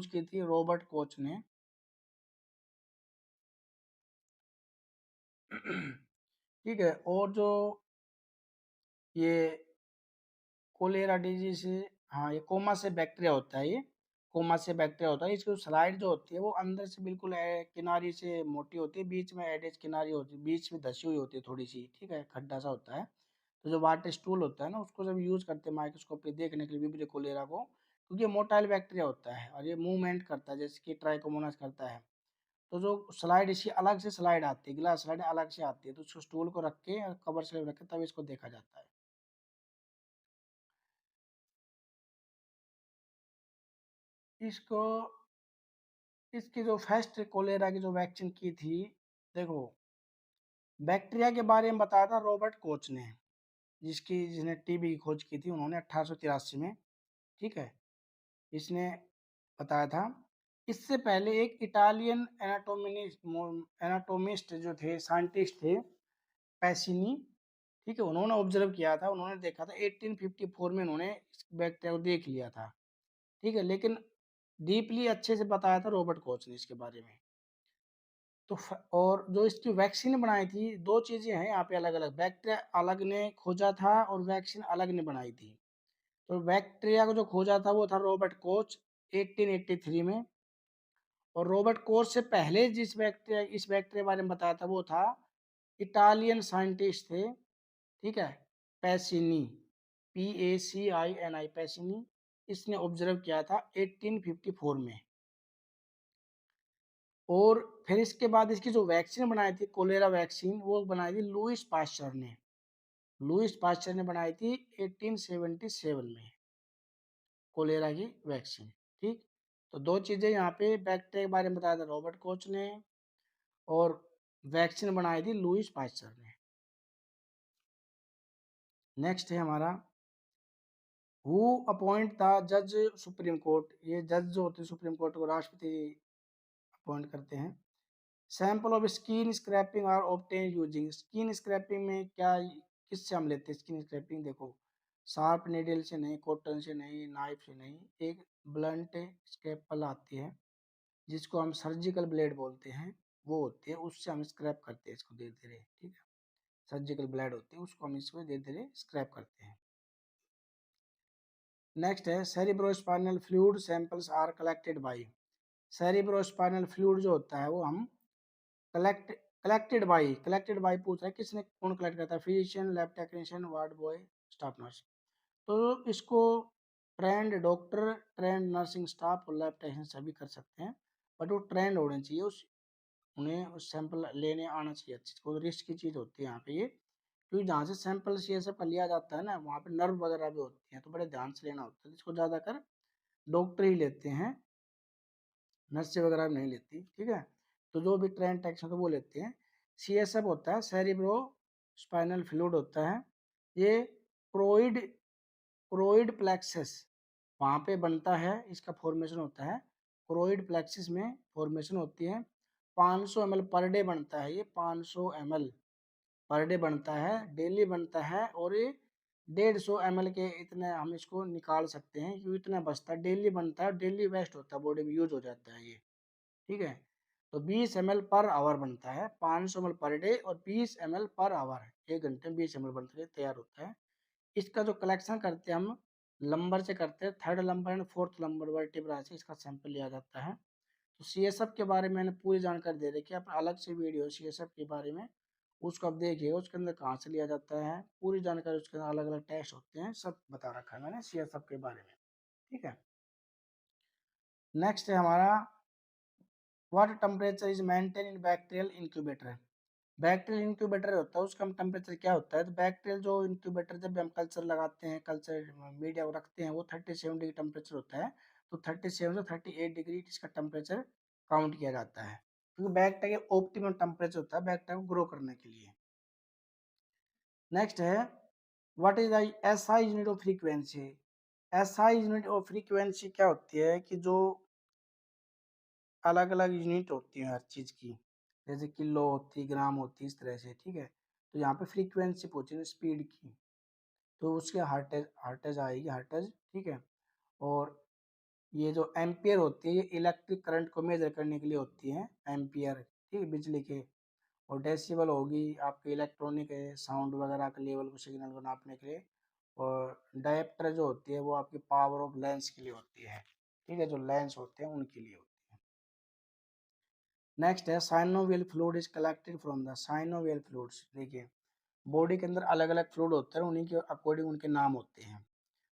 की थी रॉबर्ट कोच ने। ठीक है, और जो ये कोलेरा डिजीज, हाँ, ये कोमा से बैक्टीरिया होता है, ये कोमा से बैक्टीरिया होता है। इसकी स्लाइड जो होती है वो अंदर से बिल्कुल किनारी से मोटी होती है, बीच में एडेज किनारी होती है, बीच में धसी हुई होती है थोड़ी सी। ठीक है, खड्डा सा होता है। तो जो वाटर स्टूल होता है ना, उसको जब यूज करते हैं माइक्रोस्कोप पे देखने के लिए विब्रियो कोलेरा को, क्योंकि ये मोटाइल बैक्टीरिया होता है और ये मूवमेंट करता है जैसे कि ट्राइकोमोनास करता है। तो जो स्लाइड, इसकी अलग से स्लाइड आती है, ग्लास स्लाइड अलग से आती है, तो उसको स्टूल को रख के कवर स्लिप रख के तब इसको देखा जाता है। इसको, इसकी जो फर्स्ट कोलेरा की जो वैक्सीन की थी, देखो, बैक्टीरिया के बारे में बताया था रॉबर्ट कोच ने, जिसने टीबी की खोज की थी उन्होंने 1883 में। ठीक है, इसने बताया था। इससे पहले एक इटालियन एनाटोमिस्ट जो थे, साइंटिस्ट थे, पैसिनी। ठीक है, उन्होंने ऑब्जर्व किया था, उन्होंने देखा था 1854 में, उन्होंने इस बैक्टीरिया को देख लिया था। ठीक है, लेकिन डीपली अच्छे से बताया था रॉबर्ट कोच ने इसके बारे में। तो और जो इसकी वैक्सीन बनाई थी, दो चीजें हैं यहाँ पे अलग अलग, बैक्टीरिया अलग ने खोजा था और वैक्सीन अलग ने बनाई थी। तो बैक्टीरिया को जो खोजा था वो था रॉबर्ट कोच 1883 में। और रॉबर्ट कोच से पहले जिस बैक्टीरिया, इस बैक्टीरिया के बारे में बताया था वो था इटालियन साइंटिस्ट थे। ठीक है, पैसिनी, PACINI, पैसिनी। इसने ऑब्जर्व किया था 1854 में। और फिर इसके बाद इसकी जो वैक्सीन बनाई थी, कोलेरा वैक्सीन, वो बनाई थी लुइस पास्चर ने। लुइस पास्चर ने बनाई थी 1877 में कोलेरा की वैक्सीन। ठीक, तो दो चीजें यहाँ पे बैक्टीरिया के बारे में बताया था रॉबर्ट कोच ने, और वैक्सीन बनाई थी लुइस पास्चर ने। नेक्स्ट है हमारा, हु अपॉइंट द जज सुप्रीम कोर्ट। ये जज जो होते हैं सुप्रीम कोर्ट को, राष्ट्रपति अपॉइंट करते हैं। Sample of skin scraping are obtain using. Skin scraping में क्या, किससे हम लेते हैं स्किन स्क्रैपिंग? देखो, शार्प नीडल से नहीं, कॉटन से नहीं, नाइफ से नहीं, एक ब्लंट स्क्रैपल आती है जिसको हम सर्जिकल ब्लेड बोलते हैं, वो होती है, उससे हम स्क्रैप करते हैं इसको धीरे धीरे। ठीक है, सर्जिकल ब्लेड होती है, उसको हम इसको धीरे धीरे स्क्रैप करते हैं। नेक्स्ट है cerebrospinal fluid samples are collected by. Cerebrospinal fluid जो होता है वो हम कलेक्टेड बाई पूछ रहा है, किसने, कौन कलेक्ट करता है? Physician, lab technician, ward boy, staff nurse. तो इसको trend doctor, trend nursing staff और लैब टेक्नीशियन सभी कर सकते हैं, बट वो ट्रेंड होने चाहिए, उस उन्हें उस सैंपल लेने आना चाहिए अच्छी, कोई रिस्क की चीज़ होती है यहाँ पे ये, क्योंकि जहाँ से सैंपल ये सब लिया जाता है ना, वहाँ पे नर्व वगैरह भी होती हैं, तो बड़े ध्यान से लेना होता है, जिसको ज़्यादातर डॉक्टर ही लेते हैं। नशे वगैरह नहीं लेती, ठीक है। तो जो भी ट्रेन टैक्स तो वो लेते हैं। CSF होता है सेरिब्रो स्पाइनल फ्लूइड होता है, ये प्रोइड प्रोइड प्लेक्सस वहाँ पे बनता है, इसका फॉर्मेशन होता है, प्रोइड प्लेक्सिस में फॉर्मेशन होती है। 500 ml पर डे बनता है, ये 500 ml पर डे बनता है, डेली बनता है। और ये 150 ml के इतने हम इसको निकाल सकते हैं, क्योंकि इतना बचता है, डेली बनता है, डेली वेस्ट होता है, बॉडी में यूज हो जाता है ये, ठीक है। तो 20 ml पर आवर बनता है, 500 ml पर डे और 20 ml पर आवर, 1 घंटे में 20 ml बनता है, तैयार होता है। इसका जो कलेक्शन करते हैं हम लंबर से करते हैं, 3rd lumbar and 4th lumbar vertebra से इसका सैंपल लिया जाता है। तो CSF के बारे में मैंने पूरी जानकारी दे रखी है, आप अलग से वीडियो CSF के बारे में उसको आप देखिए, उसके अंदर कहाँ से लिया जाता है, पूरी जानकारी उसके अंदर, अलग अलग टेस्ट होते हैं, सब बता रखा है मैंने CSF के बारे में, ठीक है। नेक्स्ट है हमारा what temperature is maintain in bacterial incubator. Bacterial incubator होता है, उसका हम टेम्परेचर क्या होता है, तो बैक्टीरियल जो इंक्यूबेटर जब भी हम कल्चर लगाते हैं, कल्चर मीडिया रखते हैं, वो 37 डिग्री टेम्परेचर होता है। तो 37 से 38 डिग्री इसका टेम्परेचर काउंट किया जाता है, क्योंकि बैक्टीरिया ऑप्टिमम टेम्परेचर होता है बैक्टीरिया को ग्रो करने के लिए। नेक्स्ट है what is the SI unit of frequency. SI unit of frequency क्या होती है कि जो अलग अलग यूनिट होती है हर चीज़ की, जैसे किलो होती, ग्राम होती, इस तरह से, ठीक है। तो यहाँ पे फ्रीक्वेंसी पूछी स्पीड की, तो उसके हर्टेज हर्टेज आएगी, हर्टेज, ठीक है। और ये जो एम्पियर होती है, ये इलेक्ट्रिक करंट को मेजर करने के लिए होती है, एम्पियर, ठीक है, बिजली के। और डेसिबल होगी आपके इलेक्ट्रॉनिक साउंड वगैरह के लेवल को, सिग्नल को नापने के लिए। और डायप्टर जो होती है वो आपकी पावर ऑफ लेंस के लिए होती है, ठीक है, जो लेंस होते हैं उनके लिए होती है। नेक्स्ट है synovial fluid is collected from the synovial fluids. देखिए बॉडी के अंदर अलग अलग फ्लूइड होते हैं, उन्हीं के अकॉर्डिंग उनके नाम होते हैं।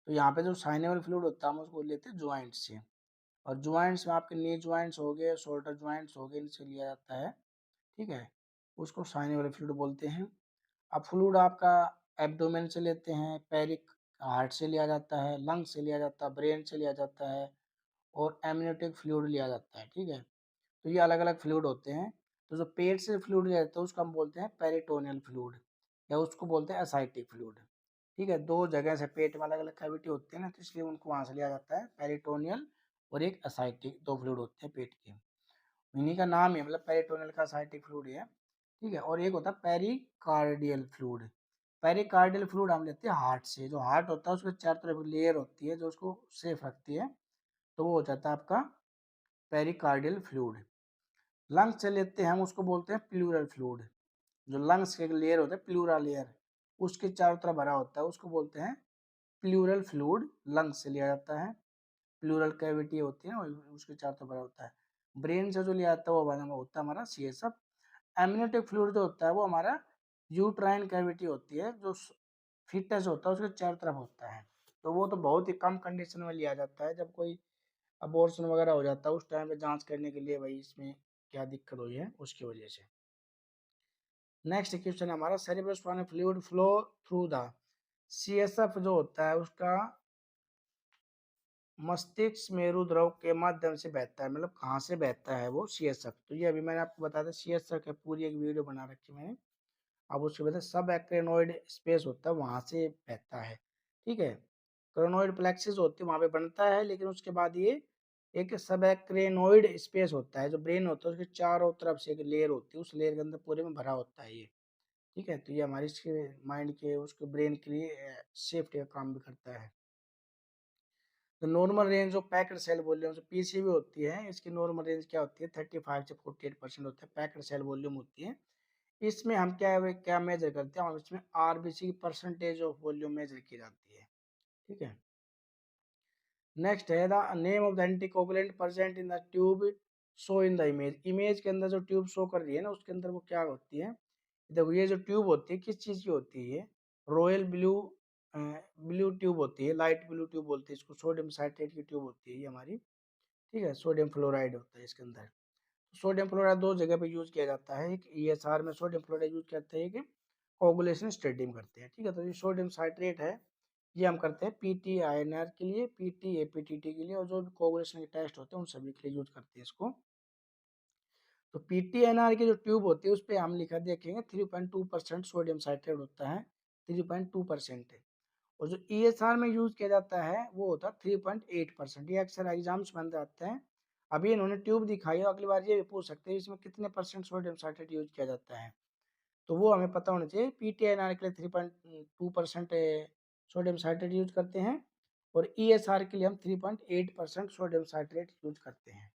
तो यहाँ पे जो साइनोवियल फ्लूइड होता है हम उसको लेते हैं ज्वाइंट से, और ज्वाइंट्स में आपके नी ज्वाइंट्स हो गए, शोल्डर ज्वाइंट्स हो गए, इनसे लिया जाता है, ठीक है। उसको साइनोवियल फ्लूइड बोलते हैं। अब फ्लूइड आपका एब्डोमेन से लेते हैं, पेरिक हार्ट से लिया जाता है, लंग से लिया जाता है, ब्रेन से लिया जाता है, और एमनियोटिक फ्लूइड लिया जाता है, ठीक है। तो ये अलग अलग फ्लूइड होते हैं। तो जो पेट से फ्लूइड लिया जाता है उसको हम बोलते हैं पेरिटोनियल फ्लूइड, या उसको बोलते हैं एसाइटिक फ्लूइड, ठीक है। दो जगह से पेट में अलग अलग कैविटी होती है ना, तो इसलिए उनको वहाँ से लिया जाता है पेरिटोनियल, और एक एसाइटिक, दो फ्लूइड होते हैं पेट के, इन्हीं का नाम है, मतलब पेरिटोनियल का एसाइटिक फ्लूइड है, ठीक है। और एक होता है पेरिकार्डियल फ्लूइड। पेरिकार्डियल फ्लूइड हम लेते हैं हार्ट से, जो हार्ट होता है उसके चारों तरफ लेयर होती है जो उसको सेफ रखती है, तो वो हो जाता है आपका पेरिकार्डियल फ्लूइड। लंग्स से लेते हैं हम, उसको बोलते हैं प्लूरल फ्लूइड, जो लंग्स के लेयर होता है प्लूरा लेयर, उसके चारों तरफ भरा होता है, उसको बोलते हैं प्लूरल फ्लूइड, लंग्स से लिया जाता है। प्लूरल कैविटी होती है ना, उसके चारों तरफ भरा होता है। ब्रेन से जो लिया जाता है वो बना होता है हमारा CSF। एमनियोटिक फ्लूइड जो होता है वो हमारा यूट्राइन कैविटी होती है, जो फिटस होता है उसके चारों तरफ होता है। तो वो तो बहुत ही कम कंडीशन में लिया जाता है, जब कोई अबॉर्शन वगैरह हो जाता है उस टाइम पे जांच करने के लिए, भाई इसमें क्या दिक्कत हुई है उसकी वजह से। नेक्स्ट क्वेश्चन हमारा cerebrospinal fluid flow through the CSF जो होता है उसका मस्तिष्क मेरु द्रव के माध्यम से बहता है, मतलब कहाँ से बहता है वो CSF। तो ये अभी मैंने आपको बताया था, CSF की पूरी एक वीडियो बना रखी है मैंने। अब उसके बाद सब एक्रेनोइड स्पेस होता है वहां से बहता है, ठीक है। क्रोनोइड प्लेक्सिस होती है वहां पे बनता है, लेकिन उसके बाद ये एक सब एक्रेनोइड स्पेस होता है, जो ब्रेन होता है उसके चारों तरफ से एक लेयर होती है, उस लेयर के अंदर पूरे में भरा होता है ये, ठीक है। तो ये हमारी इसके माइंड के, उसके ब्रेन के लिए सेफ्टी का काम भी करता है। तो normal range of packed cell volume जो PCV होती है, इसकी नॉर्मल रेंज क्या होती है, 35 से 48% होता है, पैक्ड सेल वॉल्यूम होती है। इसमें हम क्या मेजर करते हैं, हम इसमें RBC की परसेंटेज ऑफ वॉल्यूम मेजर की जाती है, ठीक है। नेक्स्ट है the name of the anticoagulant present in the tube show in the image. Image के अंदर जो ट्यूब शो कर रही है ना, उसके अंदर वो क्या होती है, देखो ये जो ट्यूब होती है किस चीज़ की होती है, ये रॉयल ब्लू ब्लू ट्यूब होती है, लाइट ब्लू ट्यूब बोलते हैं इसको, सोडियम साइट्रेट की ट्यूब होती है ये हमारी, ठीक है। सोडियम फ्लोराइड होता है इसके अंदर। सोडियम फ्लोराइड दो जगह पे यूज किया जाता है, एक ESR में सोडियम फ्लोराइड यूज करते हैं, एक कोगुलेशन स्टडी में करते हैं, ठीक है। तो ये सोडियम साइट्रेट है, ये हम करते हैं PTINR के लिए, PTAPTT के लिए, और जो भी कोगुलेशन के टेस्ट होते हैं उन सभी के लिए यूज करते हैं इसको। तो PTNR की जो ट्यूब होती है उस पर हम लिखा देखेंगे 3.2% सोडियम साइट्रेट होता है, 3.2% है। और जो ESR में यूज किया जाता है वो होता है 3.8%। ये अक्सर एग्जाम्स बन जाते हैं। अभी इन्होंने ट्यूब दिखाई है, अगली बार ये भी पूछ सकते हैं इसमें कितने परसेंट सोडियम साइट्रेट यूज किया जाता है, तो वो हमें पता होना चाहिए। PTNR के लिए 3.2% सोडियम साइट्रेट यूज करते हैं, और ESR के लिए हम 3.8% सोडियम साइट्रेट यूज करते हैं।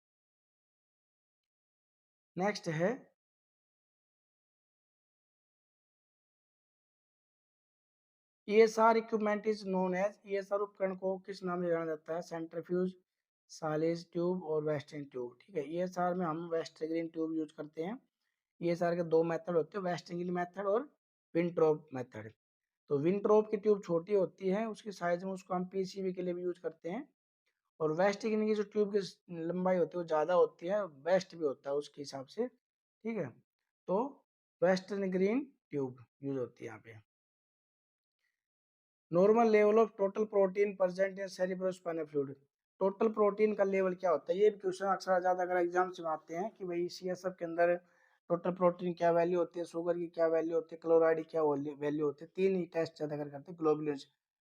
नेक्स्ट है ESR equipment is known as, ESR उपकरण को किस नाम से जाना जाता है? सेंट्रीफ्यूज, सालेज ट्यूब और वेस्टिंग ट्यूब। ठीक है, ESR में हम वेस्टिंग ट्यूब यूज करते हैं। ESR के दो मेथड होते हैं, वेस्टिंग मेथड और विंट्रोप मेथड। तो विंट्रोप की ट्यूब छोटी होती है, उसकी साइज में उसको हम PCB के लिए भी यूज करते हैं। और वेस्टिंग की जो ट्यूब की लंबाई होती है वो ज़्यादा होती है, बेस्ट भी होता है उसके हिसाब से। ठीक है, तो वेस्टर्न ग्रीन ट्यूब यूज होती है यहाँ पे। Normal level of total protein present in cerebrospinal fluid. Total protein का लेवल क्या होता है? ये भी क्वेश्चन अक्सर ज्यादा अगर एग्जाम से आते हैं कि भाई CSF के अंदर टोटल प्रोटीन क्या वैल्यू होती है, शुगर की क्या वैल्यू होती है, क्लोराइड की क्या वैल्यू होती है। तीन ही टेस्ट ज्यादा करते हैं। ग्लोबुलिन,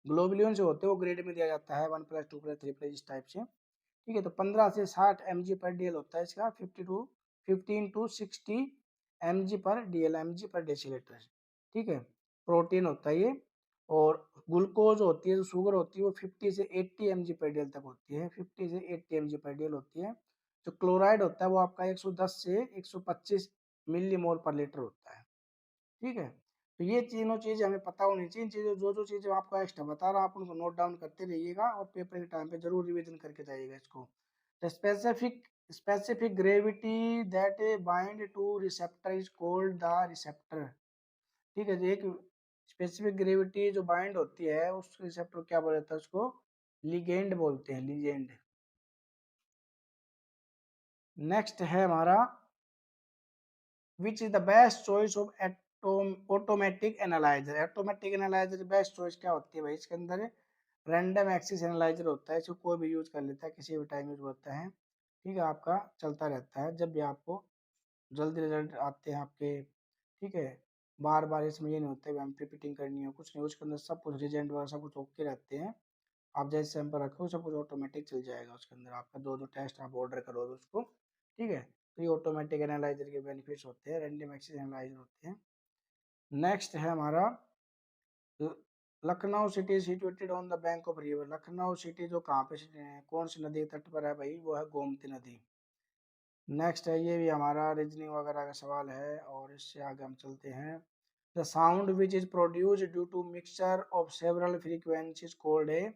ग्लोबुलिन जो होते हैं वो ग्रेड में दिया जाता है 1+, 2+, 3+, इस टाइप से। ठीक है, तो 15 से 60 mg/dl होता है इसका, 15 to 60 mg/dl, mg/dL। ठीक है, प्रोटीन होता है ये। और ग्लूकोज होती है, जो शुगर होती है वो 50 से 80 mg/dl तक होती है, 50 से 80 mg/dl होती है। जो क्लोराइड होता है वो आपका 110 से 125 मिलीमोल पर लीटर होता है। ठीक है, तो ये तीनों चीजें हमें पता होनी चाहिए। इन चीजों जो जो चीजें आपको एक्स्ट्रा बता रहा हूँ आप उनको नोट डाउन करते रहिएगा, और पेपर के टाइम पे जरूर रिवीजन करके जाइएगा इसको। The specific gravity that bind two receptor is called the receptor. ठीक है, एक स्पेसिफिक ग्रेविटी जो बाइंड होती है उस रिसेप्टर क्या बोला जाता है? उसको लिगेंड बोलते हैं, लिगेंड। नेक्स्ट है हमारा, which is the best choice of automatic analyser. Automatic analyser best choice क्या होती है भाई? इसके अंदर रैंडम एक्सिस एनालाइजर होता है, इसको कोई भी यूज कर लेता है, किसी भी टाइम यूज होता है। ठीक है, आपका चलता रहता है जब भी आपको जल्दी रिजल्ट आते हैं आपके। ठीक है, बार बार इसमें ये नहीं होता है हमें रिपीटिंग करनी है, कुछ नहीं, उसके अंदर सब कुछ रिजेंट वगैरह सब कुछ ओके रहते हैं। आप जैसे सैंपल रखो सब कुछ ऑटोमेटिक चल जाएगा उसके अंदर, आपका जो जो टेस्ट आप ऑर्डर करोगे उसको। ठीक है, तो ये ऑटोमेटिक एनालाइजर के बेनिफिट्स होते हैं, रैंडम एक्सेस एनालाइजर होते हैं। नेक्स्ट है हमारा, Lucknow city situated on the bank of river. Lucknow city जो कहाँ पे कौन सी नदी के तट पर है भाई? वो है गोमती नदी। नेक्स्ट है, ये भी हमारा रीजनिंग वगैरह का सवाल है, और इससे आगे हम चलते हैं। The sound which is produce due to mixture of several frequencies called है।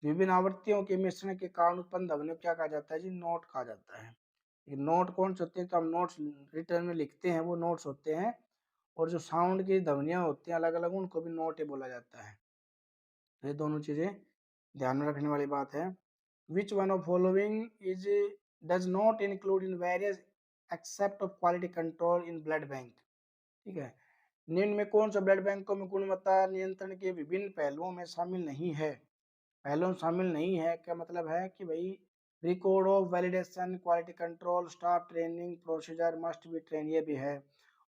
विभिन्न आवृत्तियों के मिश्रण के कारण उत्पन्न ध्वनियों क्या कहा जाता है जी? नोट कहा जाता है। ये नोट कौन से होते हैं? तो हम नोट्स रिटर्न में लिखते हैं, वो नोट्स होते हैं। और जो साउंड की ध्वनियाँ होती हैं अलग अलग, उनको भी नोट ही बोला जाता है। ये दोनों चीजें ध्यान में रखने वाली बात है। Which one of following is does not include in various except of quality control in blood bank. ठीक है, निम्न में कौन सा ब्लड बैंकों में गुणवत्ता नियंत्रण के विभिन्न पहलुओं में शामिल नहीं है? पहलुओं में शामिल नहीं है क्या मतलब है कि भाई record of validation, quality control, staff training, procedure must be train, ये भी है।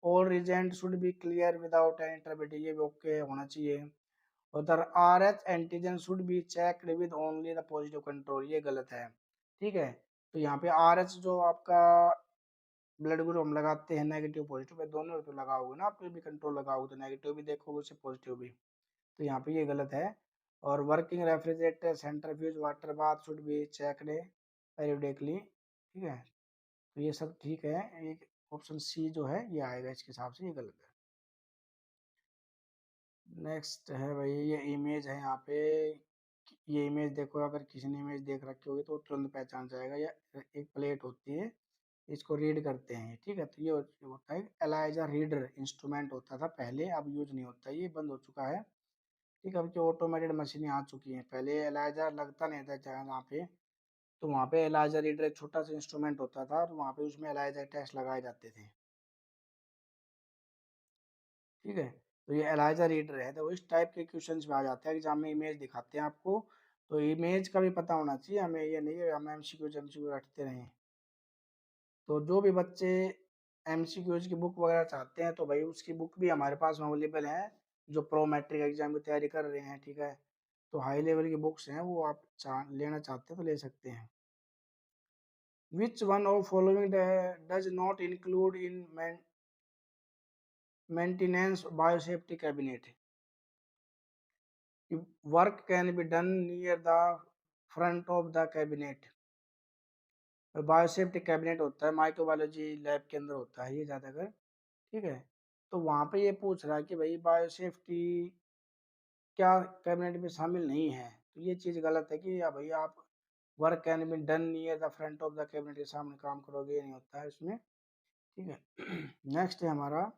All reagent should be clear without any turbidity, ये भी ओके होना चाहिए। और the RH antigen should be checked with only the positive control, ये गलत है। ठीक है, तो यहाँ पे RH जो आपका ब्लड ग्रुप हम लगाते हैं नेगेटिव पॉजिटिव पे, दोनों तो लगाओगे ना, आप कोई भी कंट्रोल लगाओगे तो नेगेटिव भी देखोगे उससे पॉजिटिव भी, तो यहाँ पे ये गलत है। और working refrigerator, centrifuge, water bath should be checked periodically. ठीक है, तो ये सब ठीक है। एक ऑप्शन C जो है ये आएगा इसके हिसाब से, ये गलत है। नेक्स्ट है भाई, ये इमेज है यहाँ पे, ये इमेज देखो, अगर किसी ने इमेज देख रखी होगी तो तुरंत पहचान जाएगा। ये एक प्लेट होती है, इसको रीड करते हैं। ठीक है, तो ये होता है एलाइजा रीडर इंस्ट्रूमेंट होता था पहले, अब यूज नहीं होता, ये बंद हो चुका है। ठीक है, अब जो ऑटोमेटेड मशीनें आ चुकी हैं, पहले एलाइजा लगता नहीं था जहाँ वहाँ पे, तो वहाँ पे एलाइजा रीडर एक छोटा सा इंस्ट्रूमेंट होता था, तो वहाँ पे उसमें एलाइजा टेस्ट लगाए जाते थे। ठीक है, तो ये एलाइजा रीडर है। तो इस टाइप के क्वेश्चन में आ जाते हैं एग्जाम में, इमेज दिखाते हैं आपको, तो इमेज का भी पता होना चाहिए हमें, ये नहीं है हम एमसीक्यू रटते रहें। तो जो भी बच्चे एमसीक्यूज की बुक वगैरह चाहते हैं तो भाई उसकी बुक भी हमारे पास अवेलेबल है, जो प्रो मैट्रिक एग्जाम की तैयारी कर रहे हैं, ठीक है। तो हाई लेवल की बुक्स हैं, वो आप लेना चाहते हैं तो ले सकते हैं। Which one of following does not include in maintenance biosafety cabinet? Work can be done near the front of the cabinet. Biosafety cabinet होता है माइक्रोबायोलॉजी लैब के अंदर होता है ये ज़्यादातर, ठीक है। तो वहाँ पे ये पूछ रहा है कि भाई बायोसेफ्टी क्या कैबिनेट में शामिल नहीं है, तो ये चीज़ गलत है कि या भाई आप work can be done near the front of the cabinet के सामने काम करोगे, ये नहीं होता है इसमें, ठीक है। नेक्स्ट है हमारा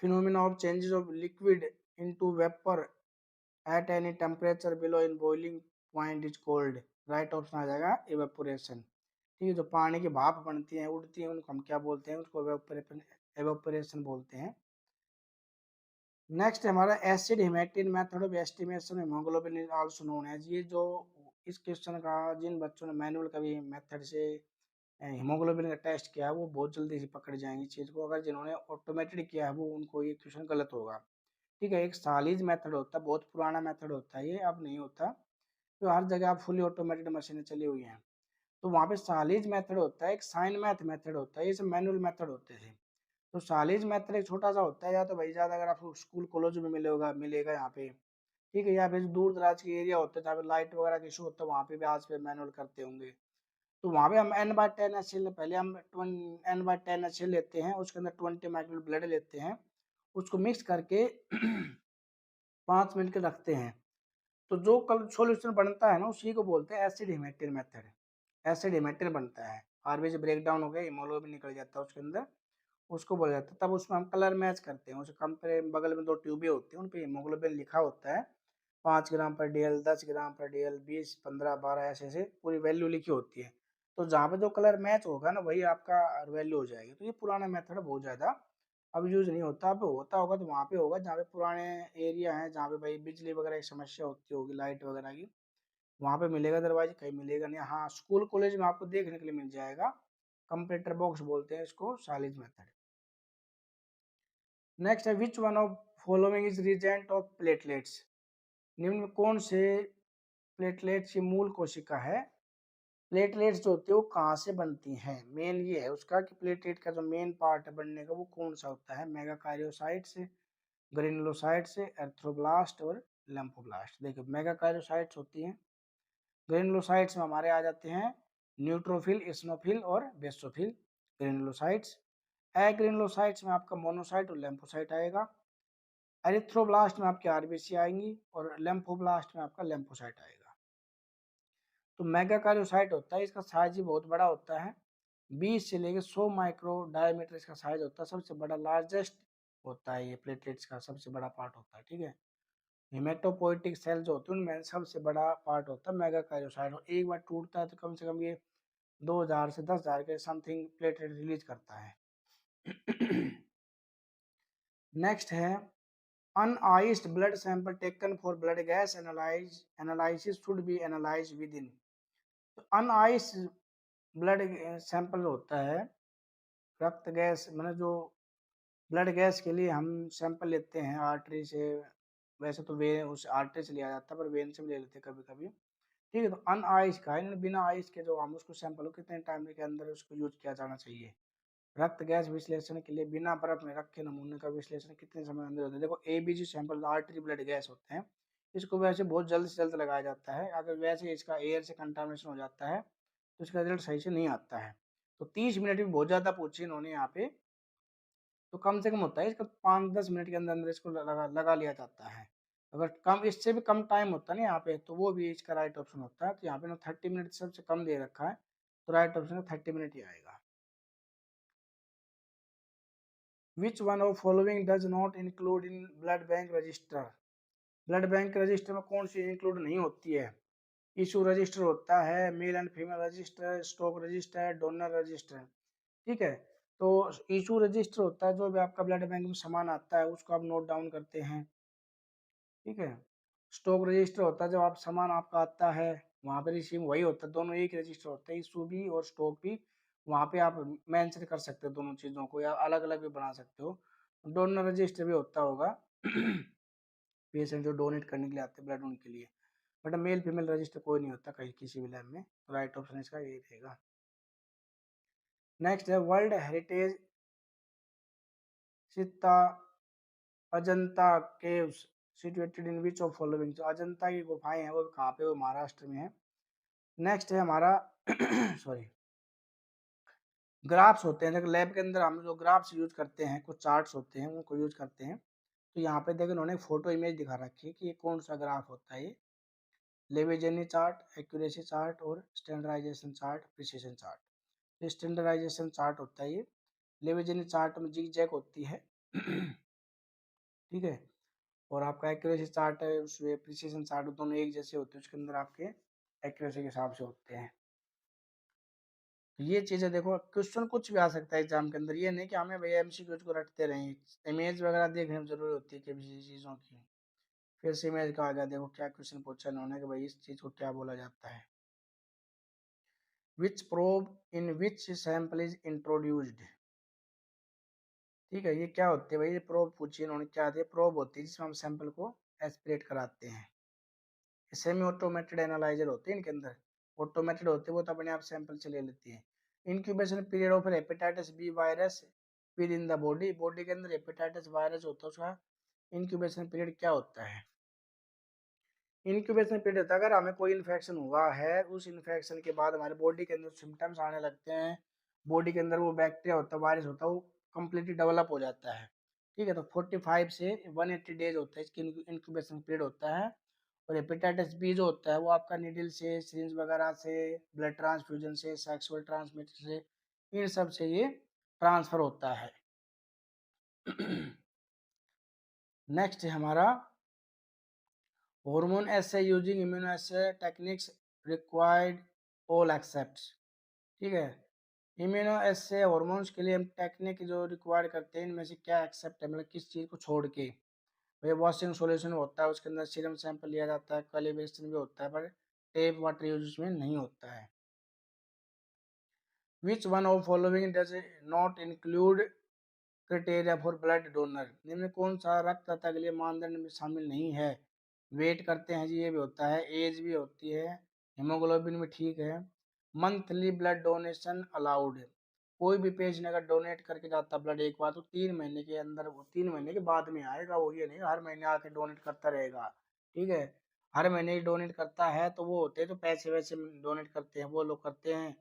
phenomena of changes of liquid into vapour at any temperature below in boiling point is called. Right option आ जाएगा एवेपोरेशन, ठीक है। जो पानी की भाप बनती है, उड़ती है, उनको हम क्या बोलते हैं, उसको एवेपोरेशन बोलते हैं। नेक्स्ट है हमारा acid haematin method of estimation haemoglobin is also known as. ये जो इस क्वेश्चन का जिन बच्चों ने मैनुअल कभी मेथड से हीमोग्लोबिन का टेस्ट किया है वो बहुत जल्दी से पकड़ जाएंगे चीज़ को, अगर जिन्होंने ऑटोमेटेड किया है वो उनको ये क्वेश्चन गलत होगा, ठीक है। एक सालीज मेथड होता है, बहुत पुराना मेथड होता है ये, अब नहीं होता, तो हर जगह आप फुली ऑटोमेटेड मशीनें चली हुई हैं। तो वहाँ पे सालीज मेथड होता है, एक साइन मैथ मेथड होता है, ये सब मैनुअल मेथड होते थे। तो सालीज मेथड एक छोटा सा होता है, या तो भाई ज़्यादा अगर आपको स्कूल कॉलेज में मिलेगा यहाँ पे, ठीक है, या फिर दूर दराज के एरिया होते हैं जहाँ पे लाइट वगैरह का इशू होता है, वहाँ पे भी आज पे मैनुअल करते होंगे। तो वहाँ पे हम N/10 HCl, पहले हम N/10 HCl लेते हैं, उसके अंदर 20 माइक्रोल ब्लड लेते हैं, उसको मिक्स करके 5 मिनट के रखते हैं। तो जो कल सॉल्यूशन बनता है ना उसी को बोलते हैं acid haematin method. Acid haematin बनता है, आरबीसी ब्रेक डाउन हो गया, हीमोग्लोबिन निकल जाता है उसके अंदर, उसको बोला जाता है। तब उसमें हम कलर मैच करते हैं, उसे कंपेयर, बगल में 2 ट्यूबें होती हैं, उन पे हीमोग्लोबिन लिखा होता है, 5 ग्राम/dl, 10 ग्राम/dl, 20, 15, 12, ऐसे ऐसे पूरी वैल्यू लिखी होती है। तो जहाँ पे जो कलर मैच होगा ना वही आपका वैल्यू हो जाएगी। तो ये पुराना मेथड है, बहुत ज़्यादा अब यूज़ नहीं होता। अब होता होगा तो वहाँ पे होगा जहाँ पे पुराने एरिया है, जहाँ पे भाई बिजली वगैरह की समस्या होती होगी, लाइट वगैरह की, वहाँ पे मिलेगा, अदरवाइज कहीं मिलेगा नहीं। हाँ, स्कूल कॉलेज में आपको देखने के लिए मिल जाएगा, कंप्यूटर बॉक्स बोलते हैं इसको, सालिज मेथड। नेक्स्ट है which one of following is reagent of platelets? निम्न में कौन से प्लेटलेट्स की मूल कोशिका है? प्लेटलेट्स जो होती है वो कहाँ से बनती हैं, मेन ये है उसका कि प्लेटलेट का जो मेन पार्ट है बनने का वो कौन सा होता है। मेगाकारियोसाइट से, ग्रेनुलोसाइट से, एर्थ्रोब्लास्ट और लिम्फोब्लास्ट। देखिए मेगाकारियोसाइट्स होती हैं, ग्रेनुलोसाइट्स में हमारे आ जाते हैं न्यूट्रोफिल, इस्नोफिल और बेसोफिल ग्रेनुलोसाइट्स। एग्रेनुलोसाइट्स में आपका मोनोसाइट और लिम्फोसाइट आएगा। एरिथ्रोब्लास्ट में आपकी आरबीसी आएंगी और लिम्फोब्लास्ट में आपका लिम्फोसाइट आएगा। तो मेगाकारियोसाइट होता है, इसका साइज ही बहुत बड़ा होता है, 20 से लेकर 100 माइक्रो डायमीटर इसका साइज होता है, सबसे बड़ा लार्जेस्ट होता है ये, प्लेटलेट्स का सबसे बड़ा पार्ट होता है, ठीक है। हेमेटोपोइटिक सेल जो होते हैं उनमें सबसे बड़ा पार्ट होता है मेगाकारियोसाइट, और एक बार टूटता है तो कम से कम ये 2000 से 10,000 के समथिंग प्लेटलेट रिलीज करता है। नेक्स्ट है uniced blood sample taken for blood gas analysis should be analyse within. तो अनआइस्ड ब्लड सैंपल होता है, रक्त गैस मतलब जो ब्लड गैस के लिए हम सैंपल लेते हैं आर्टरी से, वैसे तो वे उस आर्टरी से लिया जाता है पर वेन से भी ले लेते हैं कभी कभी, ठीक है। तो अनआइस का है, बिना आइस के जो हम उसको सैंपल कितने टाइम के अंदर उसको यूज किया जाना चाहिए। रक्त गैस विश्लेषण के लिए बिना बर्फ में रखे नमूने का विश्लेषण कितने समय अंदर होता है? देखो ABG sample artery blood gas होते हैं, इसको वैसे बहुत जल्द से जल्द लगाया जाता है, अगर वैसे इसका एयर से कंटामिनेशन हो जाता है तो इसका रिजल्ट सही से नहीं आता है। तो 30 मिनट भी बहुत ज़्यादा पूछी इन्होंने यहाँ पे, तो कम से कम होता है इसका 5-10 मिनट के अंदर अंदर इसको लगा लिया जाता है। अगर कम, इससे भी कम टाइम होता है ना यहाँ पे, तो वो भी इसका राइट ऑप्शन होता है। तो यहाँ पे ना 30 मिनट सबसे कम दे रखा है, तो राइट ऑप्शन 30 मिनट ही आएगा। विच one of following does not include in blood bank register? Blood bank register में कौन सी इंक्लूड नहीं होती है? इशू रजिस्टर होता है, male and female register, stock register, donor register, ठीक है। तो इशू रजिस्टर होता है, जो भी आपका ब्लड बैंक में सामान आता है उसको आप नोट डाउन करते हैं, ठीक है। स्टॉक रजिस्टर होता है, जब आप सामान आपका आता है वहाँ पे रिसीव वही होता है, दोनों एक रजिस्टर होता है, इशू भी और स्टॉक भी। वहाँ पे आप मेंशन कर सकते हो दोनों चीज़ों को, या अलग अलग भी बना सकते हो। डोनर रजिस्टर भी होता होगा पेशेंट जो डोनेट करने के लिए आते हैं ब्लड उनके लिए। बट मेल फीमेल रजिस्टर कोई नहीं होता कहीं किसी भी लैब में, तो राइट ऑप्शन इसका यही रहेगा। नेक्स्ट है world heritage Sita Ajanta caves situated in which of following. जो अजंता की गुफाएं हैं वो कहाँ पे, वो महाराष्ट्र में है। नेक्स्ट है हमारा सॉरी, ग्राफ्स होते हैं, देखो लैब के अंदर हम जो ग्राफ्स यूज करते हैं, कुछ चार्ट्स होते हैं उनको यूज करते हैं। तो यहाँ पे देखो इन्होंने फोटो इमेज दिखा रखी है कि ये कौन सा ग्राफ होता है। ये लेवेजेनी चार्ट, एक्यूरेसी चार्ट और standardisation chart, precision chart. Standardisation chart होता है ये। लेवेजेनी चार्ट में जिग जैग होती है ठीक है। और आपका एक्यूरेसी चार्ट है, उसमें प्रिसिशन चार्ट, दोनों एक जैसे होते हैं, उसके अंदर आपके एक्यूरेसी के हिसाब से होते हैं। तो ये चीजें देखो, क्वेश्चन कुछ भी आ सकता है एग्जाम के अंदर, ये नहीं कि हमें भैया एमसीक्यूज को रटते रहें। इमेज वगैरह देखने में जरूरी होती है किसी चीजों की। फिर से इमेज का आ गया, देखो क्या क्वेश्चन पूछा इन्होंने कि भाई इस चीज को क्या बोला जाता है। Which probe in which sample is introduced. ठीक है, ये क्या होती है भाई, ये प्रोब पूछी इन्होंने, क्या होती है, प्रोब होती है जिसमें हम सैंपल को एस्पिरेट कराते हैं। सेमी ऑटोमेटेड एनालाइजर होते हैं इनके अंदर, ऑटोमेटेड होते हैं वो तो अपने आप सैंपल से ले लेती है। Incubation period of hepatitis B virus within the body, body के अंदर हेपेटाइटिस वायरस होता है, उसका इंक्यूबेशन पीरियड क्या होता है। इंक्यूबेशन पीरियड होता है अगर हमें कोई इन्फेक्शन हुआ है, उस इन्फेक्शन के बाद हमारे बॉडी के अंदर सिम्टम्स आने लगते हैं, बॉडी के अंदर वो बैक्टीरिया होता है, वायरस होता है, वो कम्प्लीटली डेवलप हो जाता है। ठीक है, तो 45 से 180 डेज होता है इसकी इंक्यूबेशन पीरियड होता है। और हेपेटाइटिस बी जो होता है वो आपका नीडल से, सिरिंज वगैरह से, ब्लड ट्रांसफ्यूजन से, सेक्सुअल ट्रांसमिटर से, इन सब से ये ट्रांसफर होता है नेक्स्ट है हमारा hormone assay using immunoassay techniques required all except। ठीक है, इम्यूनो एसे हॉर्मोन्स के लिए हम टेक्निक जो रिक्वायर करते हैं इनमें से क्या एक्सेप्ट है, मतलब किस चीज़ को छोड़ के। भाई वॉशिंग सॉल्यूशन होता है, उसके अंदर सीरम सैंपल लिया जाता है, कैलिब्रेशन भी होता है, पर टेप वाटर यूज उसमें नहीं होता है। Which one of following does not include criteria for blood donor. इनमें कौन सा रक्तदाता के लिए मानदंड में शामिल नहीं है। वेट करते हैं जी, ये भी होता है, एज भी होती है, हेमोग्लोबिन भी ठीक है, मंथली ब्लड डोनेशन अलाउड। कोई भी पेशेंट अगर डोनेट करके जाता ब्लड एक बार, तो 3 महीने के अंदर, वो 3 महीने के बाद में आएगा, वो ये नहीं हर महीने आके डोनेट करता रहेगा। ठीक है, हर महीने ही डोनेट करता है तो वो होते हैं तो पैसे वैसे डोनेट करते हैं, वो लोग करते हैं,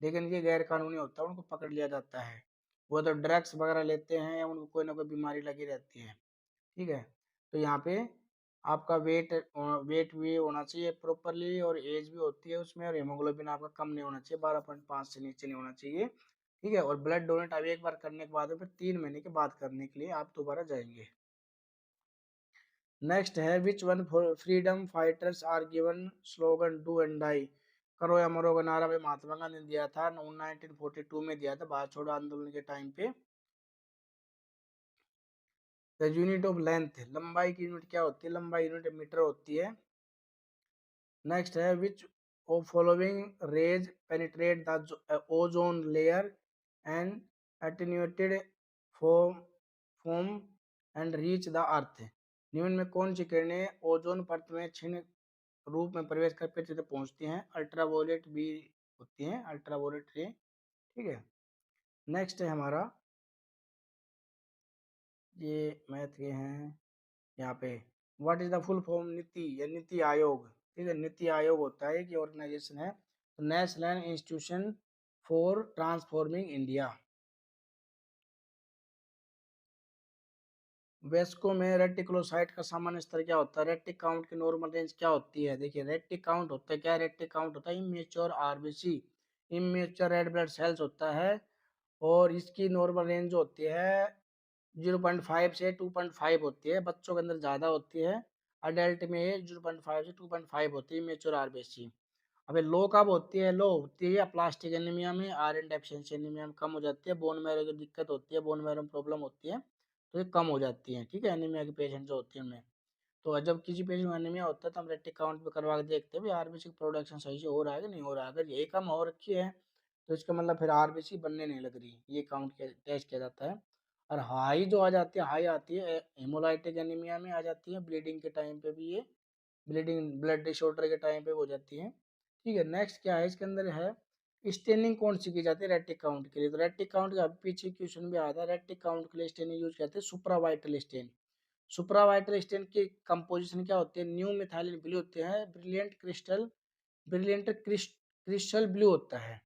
लेकिन ये गैर कानूनी होता है, उनको पकड़ लिया जाता है। वो तो ड्रग्स वगैरह लेते हैं या उनको कोई ना कोई बीमारी लगी रहती है। ठीक है, तो यहाँ पे आपका वेट भी होना चाहिए प्रॉपरली, और एज भी होती है उसमें, और हेमोग्लोबिन आपका कम नहीं होना चाहिए, 12.5 से नीचे नहीं होना चाहिए। ठीक है, और ब्लड डोनेट आप एक बार करने के बाद फिर 3 महीने के बाद करने के लिए आप दोबारा जाएंगे। नेक्स्ट है which one freedom fighters are given slogan do and die. करो या मरो का नारा भाई महात्मा गांधी ने दिया था, 1942 में दिया था, भारत छोड़ो आंदोलन के टाइम पे। द यूनिट ऑफ लेंथ, लंबाई की यूनिट क्या होती है, लंबाई यूनिट मीटर होती है। नेक्स्ट है which of following rays penetrate the ozone layer and attenuated foam foam and reach the earth. निम्न में कौन सी किरणें ओजोन परत में क्षीण रूप में प्रवेश कर पृथ्वी तक पहुंचती हैं। अल्ट्रावोलेट भी होती हैं, अल्ट्रावोलेट रे। ठीक है, नेक्स्ट है हमारा, ये मैथ के हैं यहाँ पे, what is the full form नीति या नीति आयोग। ठीक है, नीति आयोग होता है कि ऑर्गेनाइजेशन है, national institution for transforming India. Wesco में रेटिकुलोसाइट का सामान्य स्तर क्या होता है, रेटिक काउंट की नॉर्मल रेंज क्या होती है। देखिए रेटिक काउंट होता है क्या, रेटिक काउंट होता है immature RBC, immature red blood cells होता है, और इसकी नॉर्मल रेंज जो होती है 0.5 से 2.5 होती है, बच्चों के अंदर ज़्यादा होती है, अडल्ट में 0.5 से 2.5 होती है इमेच्योर आरबीसी। अबे लो कब होती है? लो होती है प्लास्टिक एनीमिया में, आयरन डेफिशिएंसी एनीमिया में कम हो जाती है, बोन मैरो की दिक्कत होती है, बोन मैरो में प्रॉब्लम होती है, तो ये कम हो जाती है। ठीक है, एनीमिया के पेशेंट जो होते हैं उनमें। तो जब किसी पेशेंट में एनीमिया होता है तो हम रेटिक काउंट पे करवा के देखते हैं भाई आरबीसी का प्रोडक्शन सही से हो रहा है कि नहीं हो रहा है। अगर ये कम हो रखी है तो इसका मतलब फिर आरबीसी बनने नहीं लग रही, ये काउंट टेस्ट किया जाता है। और हाई जो आ जाती है, हाई आती है हेमोलाइटिक एनीमिया में आ जाती है, ब्लीडिंग के टाइम पे भी ये ब्लीडिंग ब्लड डिसऑर्डर के टाइम पे हो जाती है। ठीक है, नेक्स्ट क्या है इसके अंदर है, स्टेनिंग कौन सी की जाती है रेटिक काउंट के लिए? तो रेटिक काउंट का पीछे क्वेश्चन भी आया था, रेटिक काउंट के लिए स्टेनिंग यूज करते हैं सुप्रावाइटल स्टेन। सुप्रावाइटल स्टेन की कंपोजिशन क्या होती है? न्यू मिथाइलिन ब्लू होते हैं, ब्रिलियंट क्रिस्टल ब्लू होता है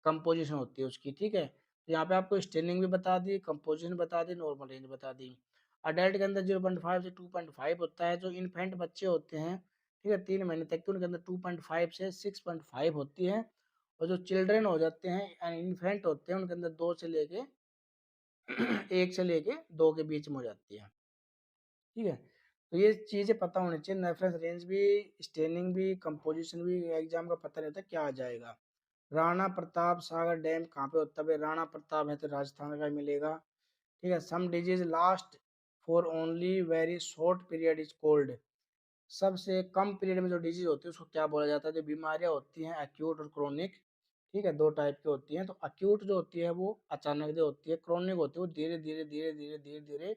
कंपोजिशन होती है उसकी। ठीक है, तो यहाँ पे आपको स्टेनिंग भी बता दी, कंपोजिशन बता दी, नॉर्मल रेंज बता दी। अडल्ट के अंदर 0.5 से 2.5 होता है, जो इन्फेंट बच्चे होते हैं ठीक है 3 महीने तक के, उनके अंदर 2.5 से 6.5 होती है। और जो चिल्ड्रन हो जाते हैं यानी इन्फेंट होते हैं उनके अंदर 2 से लेके 1 से लेके 2 के बीच में हो जाती है। ठीक है, तो ये चीज़ें पता होनी चाहिए, रेफरेंस रेंज भी, स्टेनिंग भी, कंपोजिशन भी, एग्जाम का पता रहता है क्या आ जाएगा। राणा प्रताप सागर डैम कहाँ पे होता है? भाई राणा प्रताप है तो राजस्थान का ही मिलेगा। ठीक है, some disease last for only very short period is called. सबसे कम पीरियड में जो डिजीज होती है उसको क्या बोला जाता है? जो बीमारियां होती हैं एक्यूट और क्रोनिक, ठीक है, दो टाइप की होती हैं। तो एक्यूट जो होती है वो अचानक जो होती है, क्रोनिक होती है वो धीरे धीरे धीरे धीरे धीरे धीरे